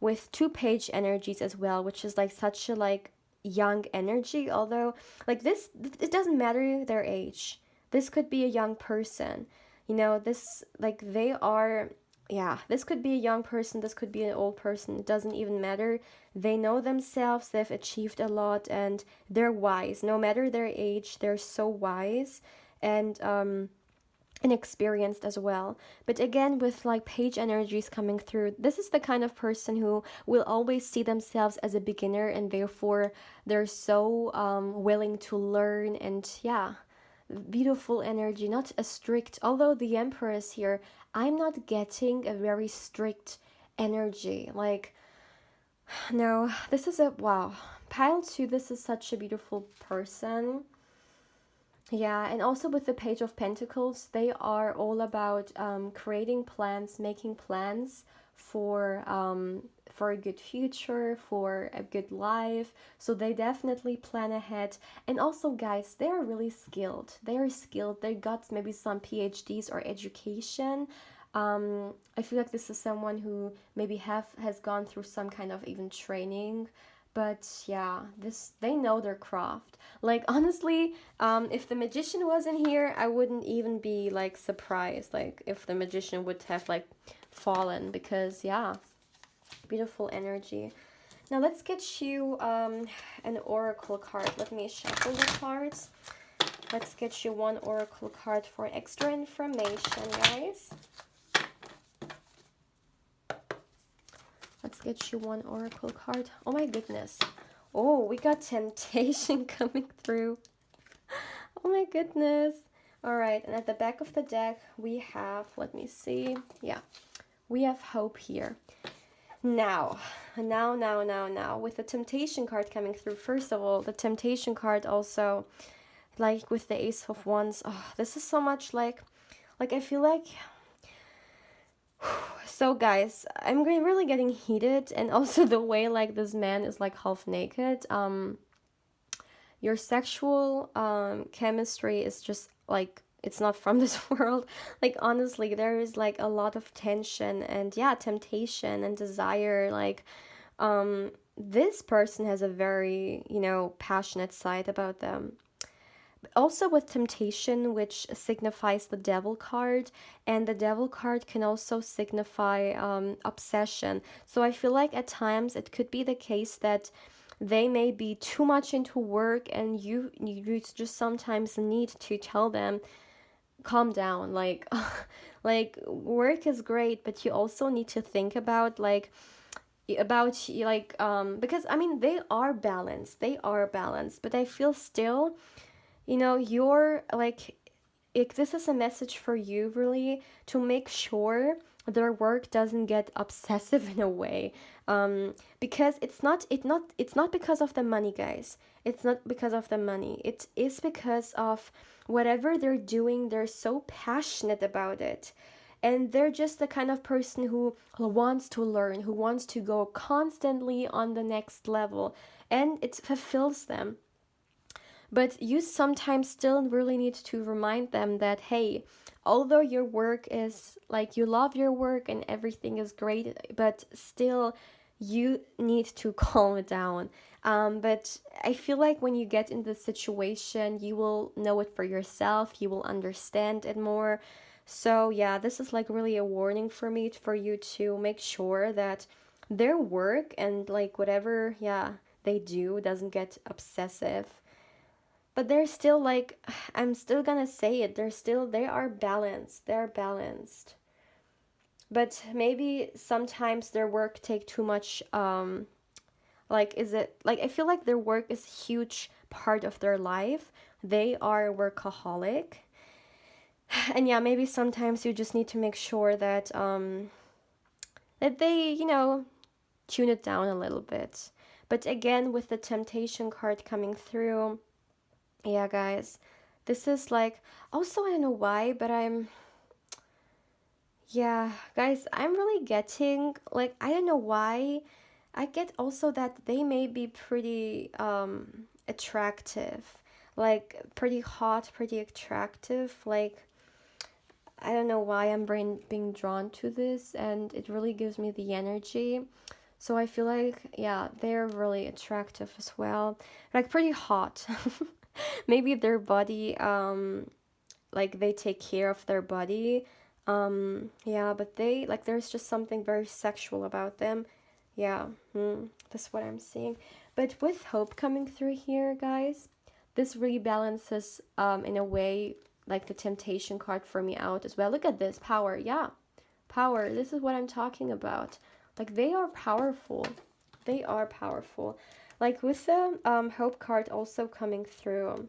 Speaker 1: with two page energies as well, which is like such a like young energy, although like this, it doesn't matter their age. This could be a young person, this like they are, yeah, this could be a young person, this could be an old person, it doesn't even matter. They know themselves, they've achieved a lot, and they're wise no matter their age. They're so wise and experienced as well. But again, with like page energies coming through, this is the kind of person who will always see themselves as a beginner, and therefore they're so willing to learn. And yeah, beautiful energy, not a strict, although the empress here, I'm not getting a very strict energy. Like, no, this is a wow. Pile 2, this is such a beautiful person. Yeah, and also with the Page of Pentacles, they are all about creating plans, making plans for a good future, for a good life. So they definitely plan ahead. And also, guys, they are really skilled. They are skilled. They got maybe some PhDs or education. I feel like this is someone who maybe have has gone through some kind of even training, but yeah, this they know their craft. Like honestly, if the magician wasn't here, I wouldn't even be like surprised. Like if the magician would have like fallen, because yeah, beautiful energy. Now let's get you an oracle card. Let me shuffle the cards. Let's get you one oracle card for extra information, guys. Let's get you one oracle card. Oh my goodness. Oh, we got temptation coming through. Oh my goodness. All right, and at the back of the deck, we have, let me see. Yeah, we have hope here. Now, with the temptation card coming through, first of all, the temptation card also, like with the Ace of Wands, oh, this is so much like I feel like, so guys, I'm really getting heated, and also the way like this man is like half naked. Your sexual chemistry is just like it's not from this world. Like honestly, there is like a lot of tension and yeah, temptation and desire. Like this person has a very, you know, passionate side about them. Also with temptation, which signifies the devil card, and the devil card can also signify obsession. So I feel like at times it could be the case that they may be too much into work, and you just sometimes need to tell them, calm down. Like like work is great, but you also need to think about because I mean they are balanced, but I feel still, you know, you're like, if this is a message for you really, to make sure their work doesn't get obsessive in a way, because it's not because of the money, guys. It's not because of the money. It is because of whatever they're doing. They're so passionate about it, and they're just the kind of person who wants to learn, who wants to go constantly on the next level, and it fulfills them. But you sometimes still really need to remind them that, hey, although your work is like, you love your work and everything is great, but still you need to calm it down. But I feel like when you get in this situation, you will know it for yourself, you will understand it more. So, yeah, this is like really a warning for me, for you to make sure that their work and like whatever, yeah, they do doesn't get obsessive, but they're still like, I'm still gonna say it, they are balanced, they're balanced. But maybe sometimes their work take too much, like, is it like, I feel like their work is a huge part of their life. They are a workaholic. And yeah, maybe sometimes you just need to make sure that that they, you know, tune it down a little bit. But again, with the temptation card coming through, yeah, guys, this is like, also, I don't know why, but yeah, guys, I'm really getting, like, I don't know why. I get also that they may be pretty attractive, like, pretty hot, pretty attractive. Like, I don't know why I'm being drawn to this, and it really gives me the energy. So I feel like, yeah, they're really attractive as well. Like, pretty hot. Maybe their body, like they take care of their body. Yeah, but they, like, there's just something very sexual about them. Yeah, that's what I'm seeing. But with hope coming through here, guys, this rebalances in a way, like the temptation card for me out as well. Look at this power. Yeah, power. This is what I'm talking about. Like, they are powerful. They are powerful. Like with the hope card also coming through,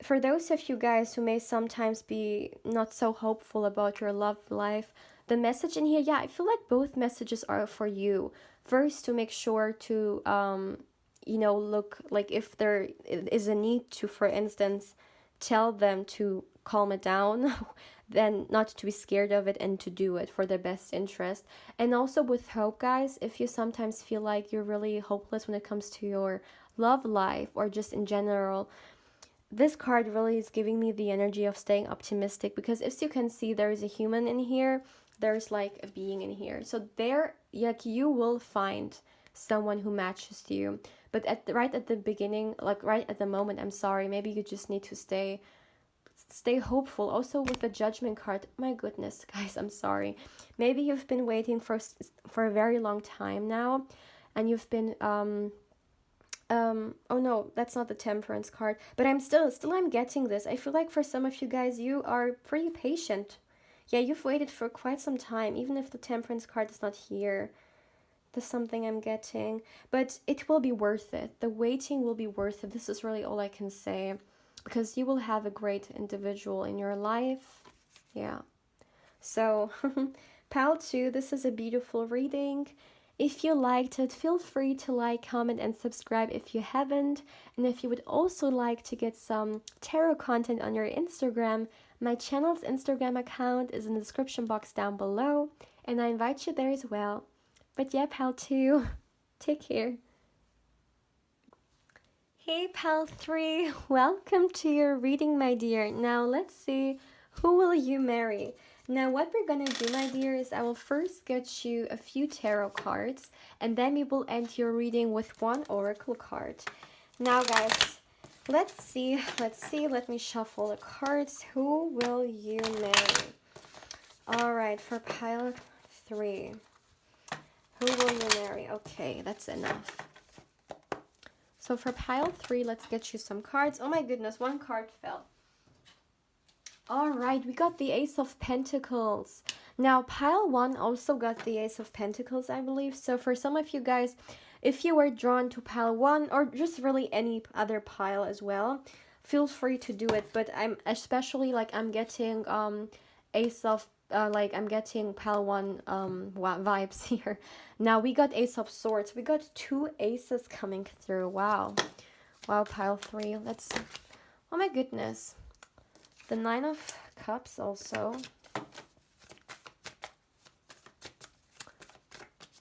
Speaker 1: for those of you guys who may sometimes be not so hopeful about your love life, the message in here, yeah, I feel like both messages are for you. First, to make sure to look like if there is a need to, for instance, tell them to calm it down, then not to be scared of it and to do it for their best interest. And also with hope, guys, if you sometimes feel like you're really hopeless when it comes to your love life or just in general, this card really is giving me the energy of staying optimistic, because as you can see, there is a human in here, there's like a being in here, so there, like, you will find someone who matches you. But right at the beginning, like right at the moment, I'm sorry, maybe you just need to stay hopeful. Also with the Judgment card, my goodness, guys, I'm sorry, maybe you've been waiting for a very long time now, and you've been oh no, that's not the Temperance card, but I'm getting this. I feel like for some of you guys, you are pretty patient. Yeah, you've waited for quite some time, even if the Temperance card is not here. That's something I'm getting, but it will be worth it. The waiting will be worth it. This is really all I can say, because you will have a great individual in your life. Yeah. So, Pal 2, this is a beautiful reading. If you liked it, feel free to like, comment, and subscribe if you haven't. And if you would also like to get some tarot content on your Instagram, my channel's Instagram account is in the description box down below, and I invite you there as well. But yeah, Pal 2, take care. Hey, Pal 3, welcome to your reading, my dear. Now let's see, who will you marry? Now what we're gonna do, my dear, is I will first get you a few tarot cards, and then we will end your reading with one oracle card. Now guys, let's see, let me shuffle the cards. Who will you marry? Alright, for pile 3, who will you marry? Okay, that's enough. So for pile 3, let's get you some cards. Oh my goodness, one card fell. All right, we got the Ace of Pentacles. Now, pile 1 also got the Ace of Pentacles, I believe. So for some of you guys, if you were drawn to pile 1 or just really any other pile as well, feel free to do it. But I'm especially I'm getting Ace of I'm getting pile 1 vibes here. Now we got Ace of Swords. We got 2 aces coming through. Wow. Wow, pile 3. Let's, oh my goodness. The 9 of Cups also.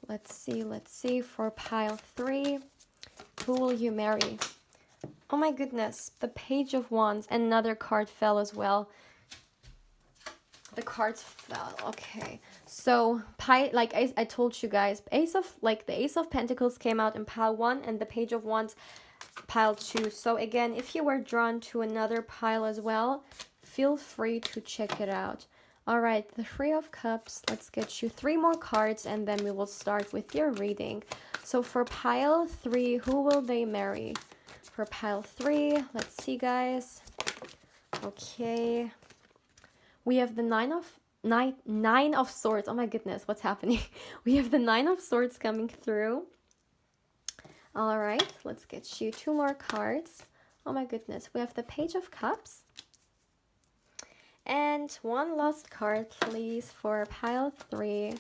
Speaker 1: Let's see for pile 3. Who will you marry? Oh my goodness. The Page of Wands. Another card fell as well. The cards fell. Okay. So, like I told you guys, the Ace of Pentacles came out in pile 1 and the Page of Wands pile 2. So again, if you were drawn to another pile as well, feel free to check it out. All right, the Three of Cups. Let's get you 3 more cards and then we will start with your reading. So for pile 3, who will they marry? For pile 3, let's see, guys. Okay. We have the Nine of Swords. Oh my goodness, what's happening? We have the 9 of Swords coming through. All right, let's get you 2 more cards. Oh my goodness, we have the Page of Cups. And one last card, please, for pile 3.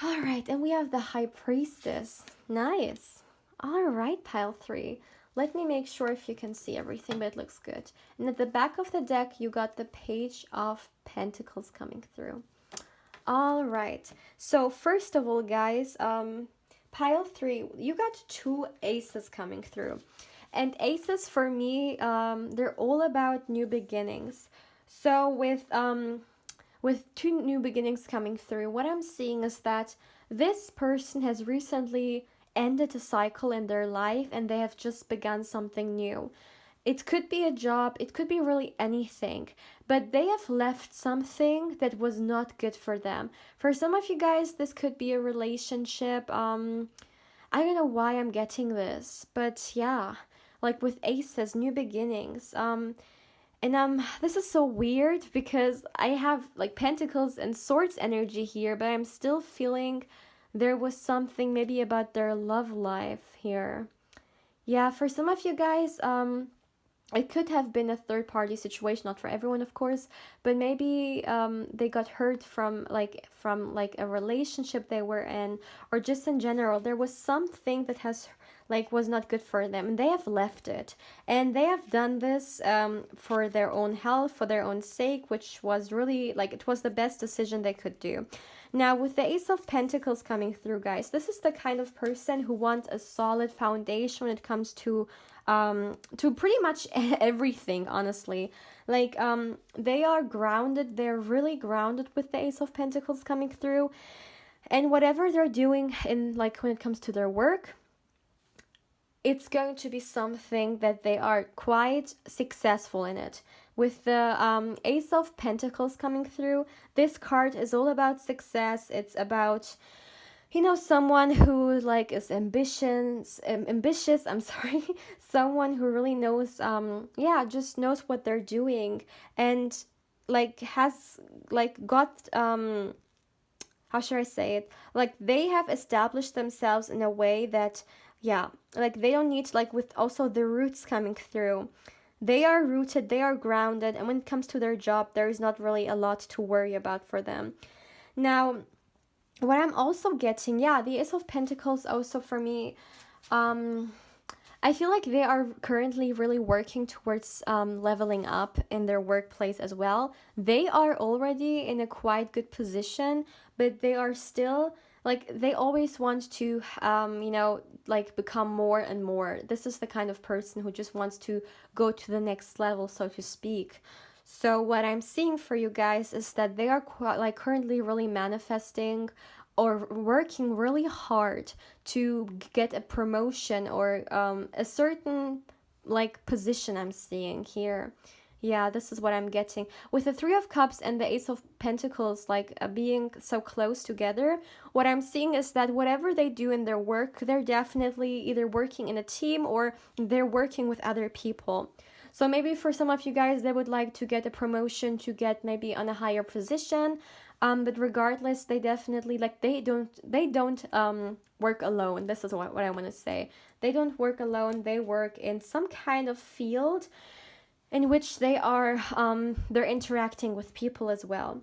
Speaker 1: All right, and we have the High Priestess. Nice. All right, pile 3. Let me make sure if you can see everything, but it looks good. And at the back of the deck, you got the Page of Pentacles coming through. All right. So first of all, guys, pile 3, you got 2 aces coming through. And aces for me, they're all about new beginnings. So with 2 new beginnings coming through, what I'm seeing is that this person has recently ended a cycle in their life and they have just begun something new. It could be a job, it could be really anything, but they have left something that was not good for them. For some of you guys, this could be a relationship. I don't know why I'm getting this, but yeah, like with aces, new beginnings. And this is so weird because I have like Pentacles and Swords energy here, but I'm still feeling there was something maybe about their love life here. Yeah, for some of you guys, it could have been a third-party situation, not for everyone, of course, but maybe they got hurt from a relationship they were in, or just in general. There was something that has like was not good for them, and they have left it, and they have done this for their own health, for their own sake, which was really like it was the best decision they could do. Now, with the Ace of Pentacles coming through, guys, this is the kind of person who wants a solid foundation when it comes to pretty much everything, honestly. Like, they are grounded. They're really grounded with the Ace of Pentacles coming through. And whatever they're doing in, like, when it comes to their work, it's going to be something that they are quite successful in it. With the Ace of Pentacles coming through, this card is all about success. It's about, you know, someone who like is ambitious, I'm sorry, someone who really knows, yeah, just knows what they're doing, and like has like got, how should I say it? Like they have established themselves in a way that, yeah, like they don't need, like with also the roots coming through. They are rooted, they are grounded, and when it comes to their job, there is not really a lot to worry about for them. Now, what I'm also getting, yeah, the Ace of Pentacles also for me, I feel like they are currently really working towards leveling up in their workplace as well. They are already in a quite good position, but they are still like they always want to, you know, like become more and more. This is the kind of person who just wants to go to the next level, so to speak. So what I'm seeing for you guys is that they are like currently really manifesting or working really hard to get a promotion or a certain like position I'm seeing here. Yeah, this is what I'm getting. With the Three of Cups and the Ace of Pentacles like being so close together, what I'm seeing is that whatever they do in their work, they're definitely either working in a team or they're working with other people. So maybe for some of you guys, they would like to get a promotion to get maybe on a higher position. But regardless, they definitely like they don't work alone. This is what I want to say. They don't work alone. They work in some kind of field in which they're interacting with people as well.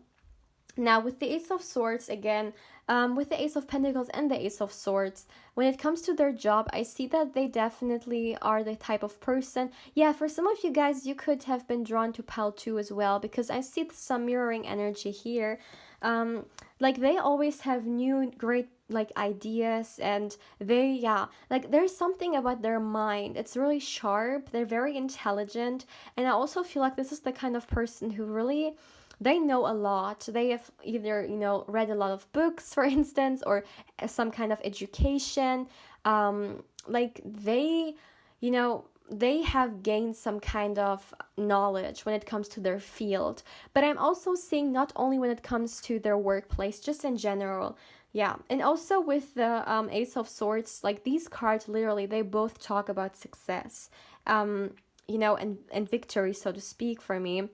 Speaker 1: Now, with the Ace of Swords, again, with the Ace of Pentacles and the Ace of Swords, when it comes to their job, I see that they definitely are the type of person. Yeah, for some of you guys, you could have been drawn to Pile 2 as well, because I see some mirroring energy here. Like, they always have new, great, like, ideas, and they, yeah, like, there's something about their mind. It's really sharp. They're very intelligent, and I also feel like this is the kind of person who really they know a lot. They have either, you know, read a lot of books, for instance, or some kind of education. Like they, you know, they have gained some kind of knowledge when it comes to their field. But I'm also seeing not only when it comes to their workplace, just in general. Yeah, and also with the Ace of Swords, like these cards, literally, they both talk about success, you know, and victory, so to speak, for me.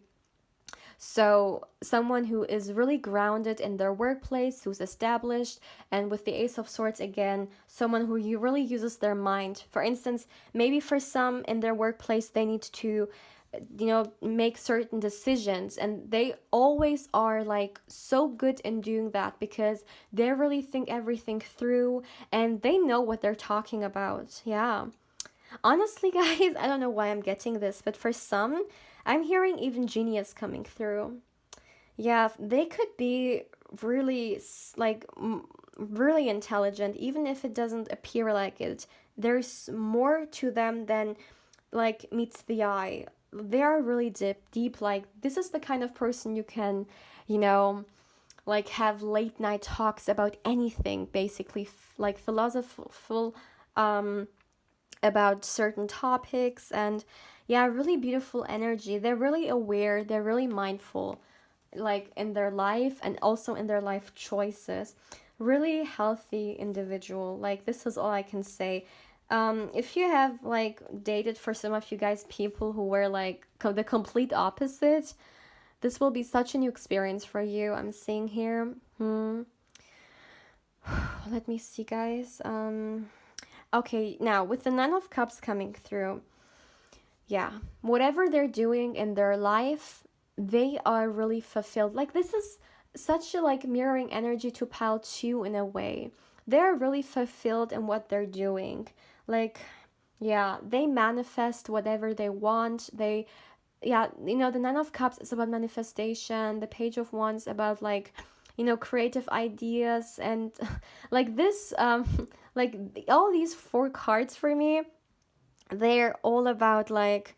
Speaker 1: So someone who is really grounded in their workplace, who's established, and with the Ace of Swords again, someone who really uses their mind. For instance, maybe for some in their workplace, they need to, you know, make certain decisions, and they always are like so good in doing that because they really think everything through and they know what they're talking about. Yeah. Honestly, guys, I don't know why I'm getting this, but for some, I'm hearing even genius coming through. Yeah, they could be really, like, really intelligent, even if it doesn't appear like it. There's more to them than, like, meets the eye. They are really deep. Like, this is the kind of person you can, you know, like, have late night talks about anything, basically, like, philosophical, about certain topics, and yeah, really beautiful energy. They're really aware, they're really mindful, like in their life and also in their life choices. Really healthy individual. Like, this is all I can say. If you have like dated, for some of you guys, people who were like the complete opposite, this will be such a new experience for you. I'm seeing here. Let me see, guys. Okay, now with the Nine of Cups coming through, yeah, whatever they're doing in their life, they are really fulfilled. Like, this is such a like mirroring energy to Pile 2 in a way. They're really fulfilled in what they're doing. like, yeah, they manifest whatever they want. They, yeah, the Nine of Cups is about manifestation. The Page of Wands about like, creative ideas and like this, like all these four cards for me, they're all about like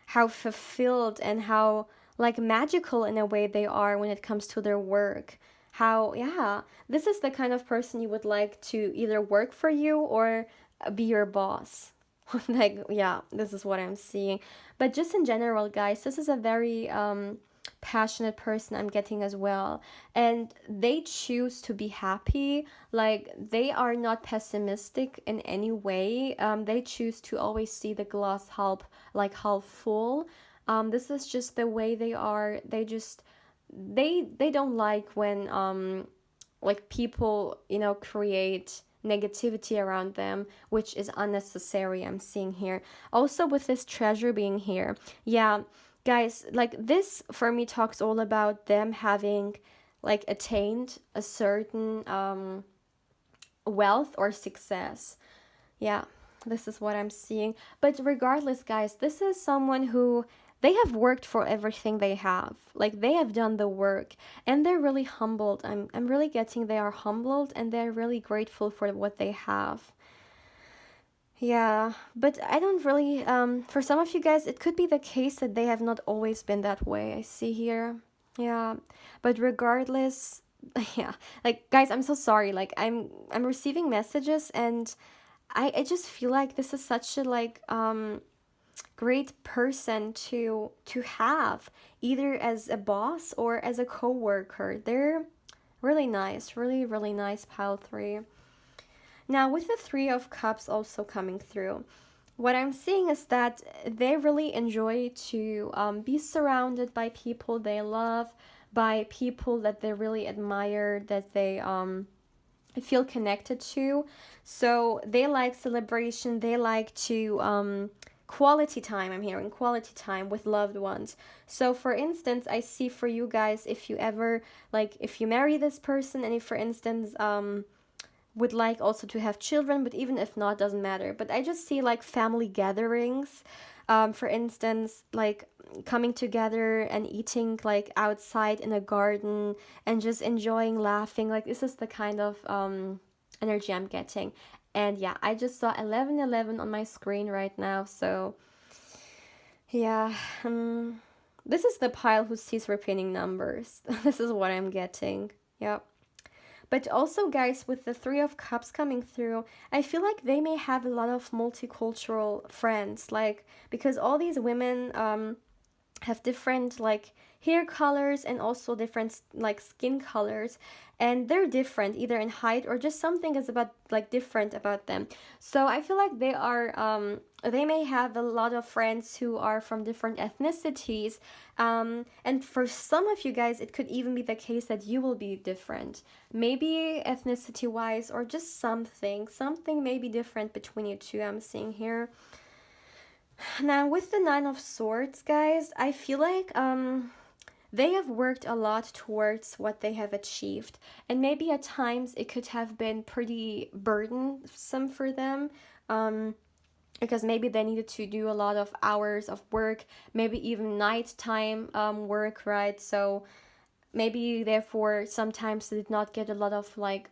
Speaker 1: how fulfilled and how like magical in a way they are when it comes to their work. How, yeah, this is the kind of person you would like to either work for you or be your boss. Like, yeah, this is what I'm seeing. But just in general, guys, this is a very passionate person I'm getting as well. And they choose to be happy. Like, they are not pessimistic in any way. They choose to always see the glass half full. This is just the way they are. They don't like when like people create negativity around them, which is unnecessary. I'm seeing here also with this treasure being here. Yeah, guys, like this for me talks all about them having like attained a certain wealth or success. Yeah, this is what I'm seeing. But regardless, guys, this is someone who they have worked for everything they have. Like they have done the work and they're really humbled. I'm really getting they are humbled and they're really grateful for what they have. Yeah, but I don't really for some of you guys it could be the case that they have not always been that way. I see here. Yeah. But regardless, yeah. Like guys, I'm so sorry. Like I'm receiving messages and I just feel like this is such a like great person to have either as a boss or as a coworker. They're really nice, really really nice pile 3. Now with the 3 of cups also coming through, what I'm seeing is that they really enjoy to be surrounded by people they love, by people that they really admire, that they feel connected to. So they like celebration, they like to quality time. I'm hearing quality time with loved ones. So for instance, I see for you guys, if you ever like if you marry this person and if for instance would like also to have children, but even if not, doesn't matter. But I just see like family gatherings, for instance, like coming together and eating like outside in a garden and just enjoying laughing. Like this is the kind of energy I'm getting. And yeah, I just saw 1111 on my screen right now. So yeah, this is the pile who sees repeating numbers. This is what I'm getting. Yep. But also, guys, with the 3 of Cups coming through, I feel like they may have a lot of multicultural friends. Like, because all these women have different, like, hair colors and also different, like, skin colors. And they're different, either in height or just something is about, like, different about them. So I feel like they may have a lot of friends who are from different ethnicities. And for some of you guys, it could even be the case that you will be different. Maybe ethnicity wise, or just something may be different between you two, I'm seeing here. Now, with the Nine of Swords, guys, I feel like they have worked a lot towards what they have achieved. And maybe at times it could have been pretty burdensome for them. Because maybe they needed to do a lot of hours of work, maybe even nighttime work, right? So maybe therefore sometimes they did not get a lot of like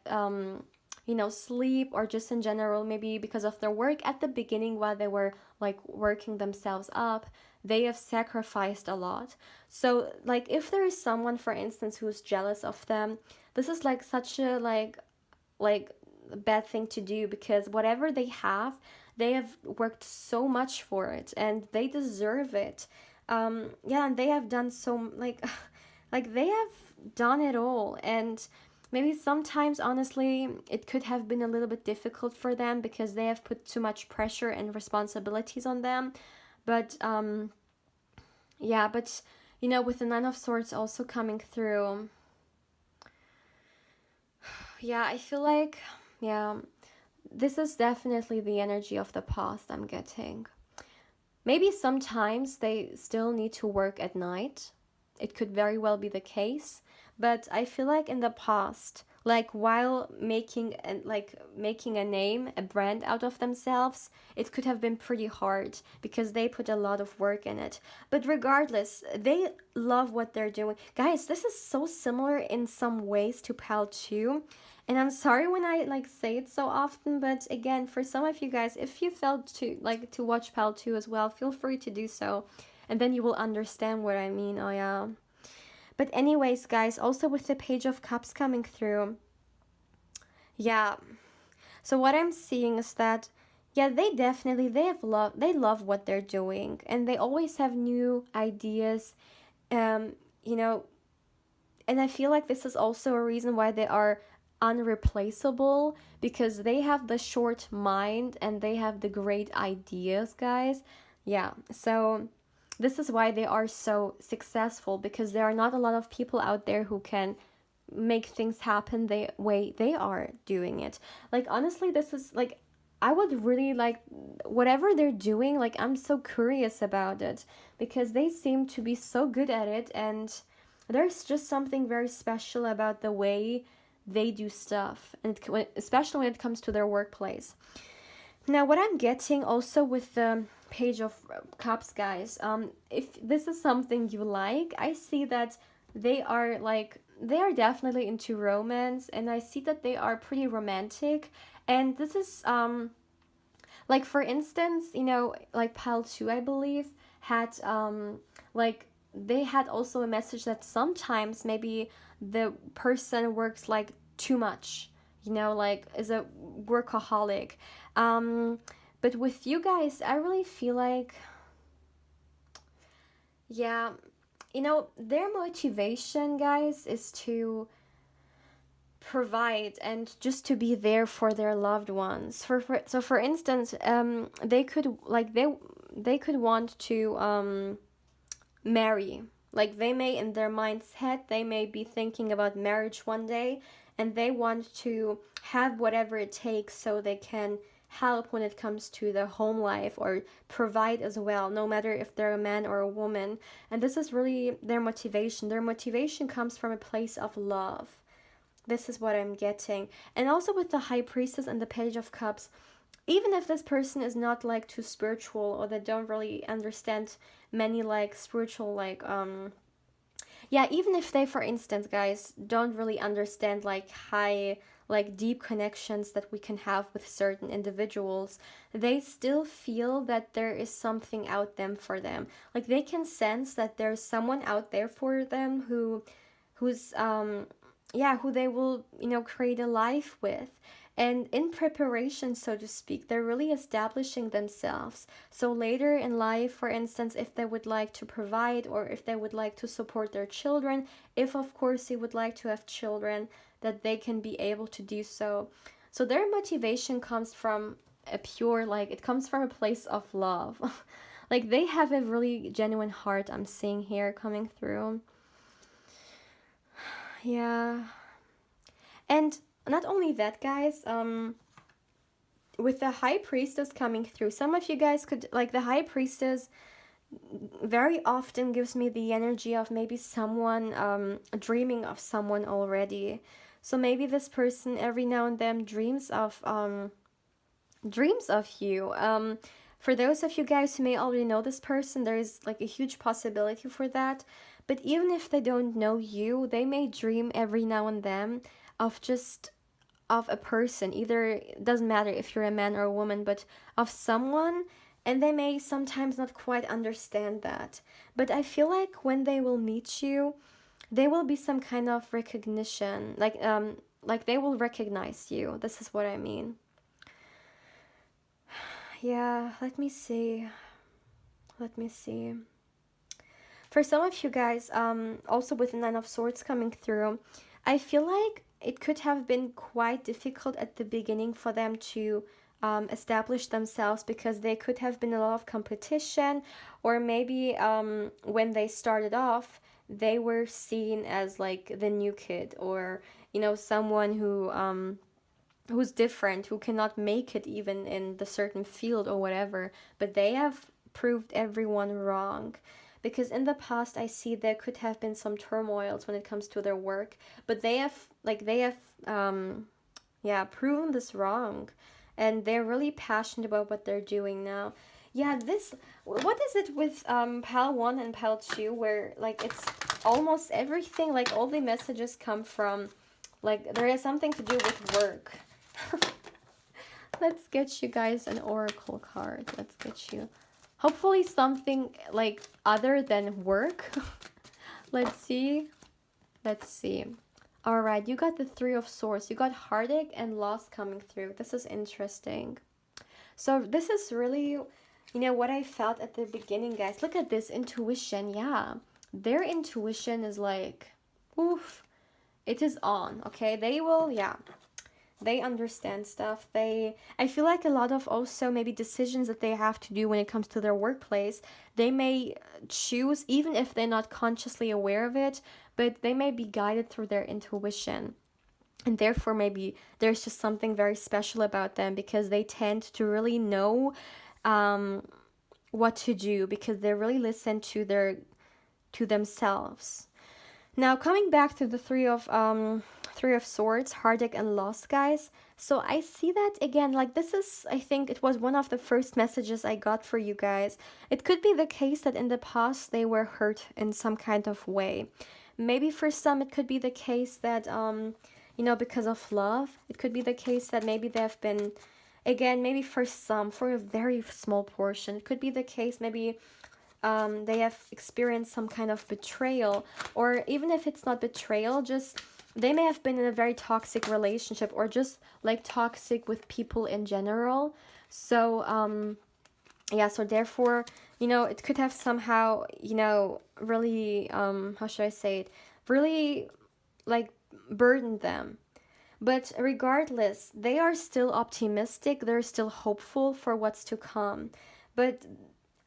Speaker 1: sleep, or just in general maybe because of their work at the beginning while they were like working themselves up, they have sacrificed a lot. So like if there is someone for instance who's jealous of them, this is like such a like bad thing to do, because whatever they have worked so much for it and they deserve it. Yeah, and they have done so like like they have done it all. And maybe sometimes honestly it could have been a little bit difficult for them because they have put too much pressure and responsibilities on them. But yeah, but with the Nine of Swords also coming through, yeah, I feel like, yeah, this is definitely the energy of the past I'm getting. Maybe sometimes they still need to work at night. It could very well be the case. But I feel like in the past, like while making a name, a brand out of themselves, it could have been pretty hard because they put a lot of work in it. But regardless, they love what they're doing. Guys, this is so similar in some ways to Pal 2. And I'm sorry when I say it so often, but again, for some of you guys, if you felt to watch Pal 2 as well, feel free to do so. And then you will understand what I mean. Oh yeah. But anyways, guys, also with the Page of Cups coming through, yeah. So what I'm seeing is that, yeah, they love what they're doing, and they always have new ideas, um, you know, and I feel like this is also a reason why they are unreplaceable, because they have the short mind and they have the great ideas, guys. Yeah, so this is why they are so successful, because there are not a lot of people out there who can make things happen the way they are doing it. Like, honestly, this is like, I would really like whatever they're doing, like, I'm so curious about it because they seem to be so good at it, and there's just something very special about the way they do stuff, and especially when it comes to their workplace. Now, what I'm getting also with the Page of Cups, guys, if this is something you like, I see that they are definitely into romance, and I see that they are pretty romantic, and this is like, for instance, like Pal 2, I believe, had like they had also a message that sometimes maybe the person works like too much, like is a workaholic. um but with you guys, I really feel like, yeah, their motivation, guys, is to provide and just to be there for their loved ones. So for instance, they could they could want to marry. Like, they may, in their mindset, they may be thinking about marriage one day, and they want to have whatever it takes so they can help when it comes to the home life, or provide as well, no matter if they're a man or a woman. And this is really their motivation. Their motivation comes from a place of love. This is what I'm getting. And also with the High Priestess and the Page of Cups, even if this person is not like too spiritual, or they don't really understand many like spiritual yeah, even if they, for instance, guys, don't really understand like high, like deep connections that we can have with certain individuals, they still feel that there is something out them for them. Like, they can sense that there's someone out there for them who's yeah, who they will, create a life with. And in preparation, so to speak, they're really establishing themselves. So later in life, for instance, if they would like to provide, or if they would like to support their children, if of course they would like to have children, that they can be able to do so. So their motivation comes from a pure, like, it comes from a place of love. Like, they have a really genuine heart, I'm seeing here coming through. Yeah. And not only that, guys, with the High Priestess coming through, some of you guys could, like, the High Priestess very often gives me the energy of maybe someone dreaming of someone already. So maybe this person every now and then dreams of you. For those of you guys who may already know this person, there is like a huge possibility for that. But even if they don't know you, they may dream every now and then of just of a person. Either, it doesn't matter if you're a man or a woman, but of someone, and they may sometimes not quite understand that. But I feel like when they will meet you, there will be some kind of recognition, like they will recognize you. This is what I mean. Yeah, let me see. For some of you guys, also with the Nine of Swords coming through, I feel like it could have been quite difficult at the beginning for them to establish themselves, because there could have been a lot of competition, or maybe when they started off, they were seen as like the new kid, or someone who's different, who cannot make it even in the certain field or whatever. But they have proved everyone wrong, because in the past I see there could have been some turmoils when it comes to their work, but they have yeah, proven this wrong, and they're really passionate about what they're doing now. Yeah, this, what is it with pal 1 and pal 2, where like it's almost everything, like all the messages come from, like there is something to do with work. Let's get you guys an oracle card. Let's get you hopefully something like other than work. Let's see. Let's see. All right, you got the Three of Swords. You got heartache and loss coming through. This is interesting. So this is really, what I felt at the beginning, guys. Look at this intuition. Yeah, their intuition is like, oof, it is on. Okay, they will, yeah, they understand stuff. I feel like a lot of also maybe decisions that they have to do when it comes to their workplace, they may choose, even if they're not consciously aware of it, but they may be guided through their intuition. And therefore maybe there's just something very special about them, because they tend to really know what to do, because they really listen to themselves. Now, coming back to the Three of Swords, heartache and loss, guys. So I see that again, like this is, I think it was one of the first messages I got for you guys. It could be the case that in the past they were hurt in some kind of way. Maybe for some it could be the case that, because of love. It could be the case that maybe they have been, again, maybe for some, for a very small portion, it could be the case maybe they have experienced some kind of betrayal, or even if it's not betrayal, just they may have been in a very toxic relationship, or just like toxic with people in general. So yeah, so therefore, it could have somehow, really, how should I say it, really like burdened them. But regardless, they are still optimistic, they're still hopeful for what's to come. But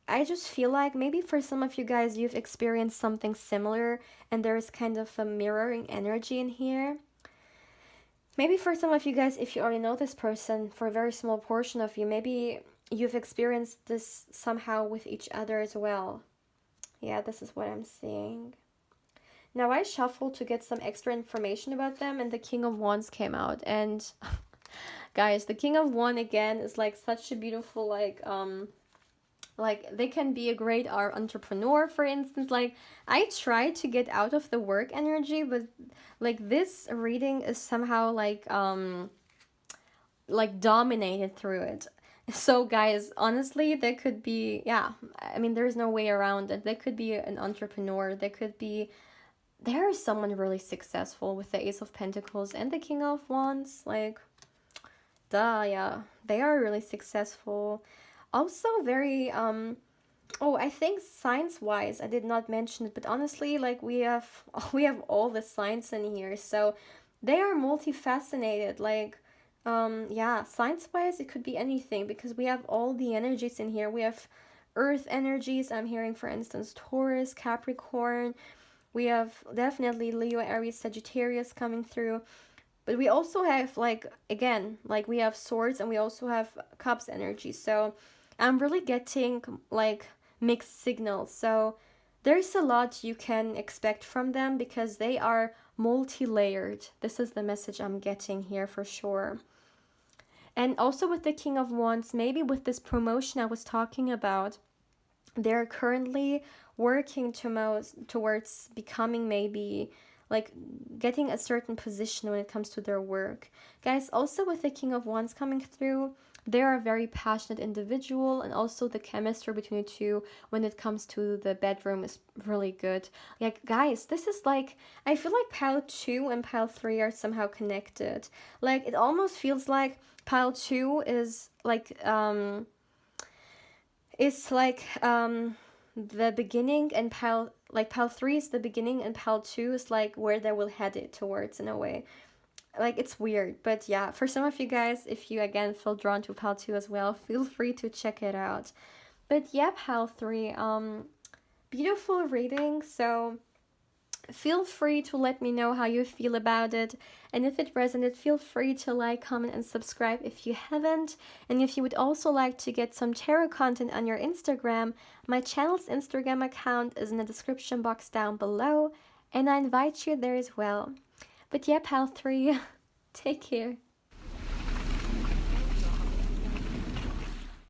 Speaker 1: I just feel like maybe for some of you guys, you've experienced something similar, and there's kind of a mirroring energy in here. Maybe for some of you guys, if you already know this person, for a very small portion of you, maybe you've experienced this somehow with each other as well. Yeah, this is what I'm seeing. Now I shuffled to get some extra information about them, and the King of Wands came out. And guys, the King of Wands again is like such a beautiful, like they can be a great art entrepreneur, for instance. Like I tried to get out of the work energy, but like this reading is somehow like dominated through it. So guys, honestly, there could be, yeah, I mean, there's no way around it. There could be an entrepreneur, there is someone really successful with the Ace of Pentacles and the King of Wands. Like, duh, yeah, they are really successful. Also very, I think science-wise, I did not mention it, but honestly, like we have all the signs in here, so they are multifaceted. Like, yeah, science-wise, it could be anything, because we have all the energies in here. We have Earth energies. I'm hearing, for instance, Taurus, Capricorn. We have definitely Leo, Aries, Sagittarius coming through. But we also have, like, again, like we have Swords, and we also have Cups energy. So I'm really getting like mixed signals. So there's a lot you can expect from them, because they are multi-layered. This is the message I'm getting here for sure. And also with the King of Wands, maybe with this promotion I was talking about, they're currently working towards becoming, maybe like getting a certain position when it comes to their work. Guys, also with the King of Wands coming through, they are a very passionate individual, and also the chemistry between the two when it comes to the bedroom is really good. Like, guys, this is like, I feel like pile 2 and pile 3 are somehow connected. Like, it almost feels like pile 2 is like the beginning, and pile 3 is the beginning, and pile 2 is like where they will head it towards, in a way. Like, it's weird, but yeah, for some of you guys, if you again feel drawn to pile 2 as well, feel free to check it out. But yeah, pile 3, beautiful reading. So Feel free to let me know how you feel about it, and if it resonated, feel free to like, comment, and subscribe if you haven't. And if you would also like to get some tarot content on your Instagram, my channel's Instagram account is in the description box down below, and I invite you there as well. But yeah, pal 3, take care.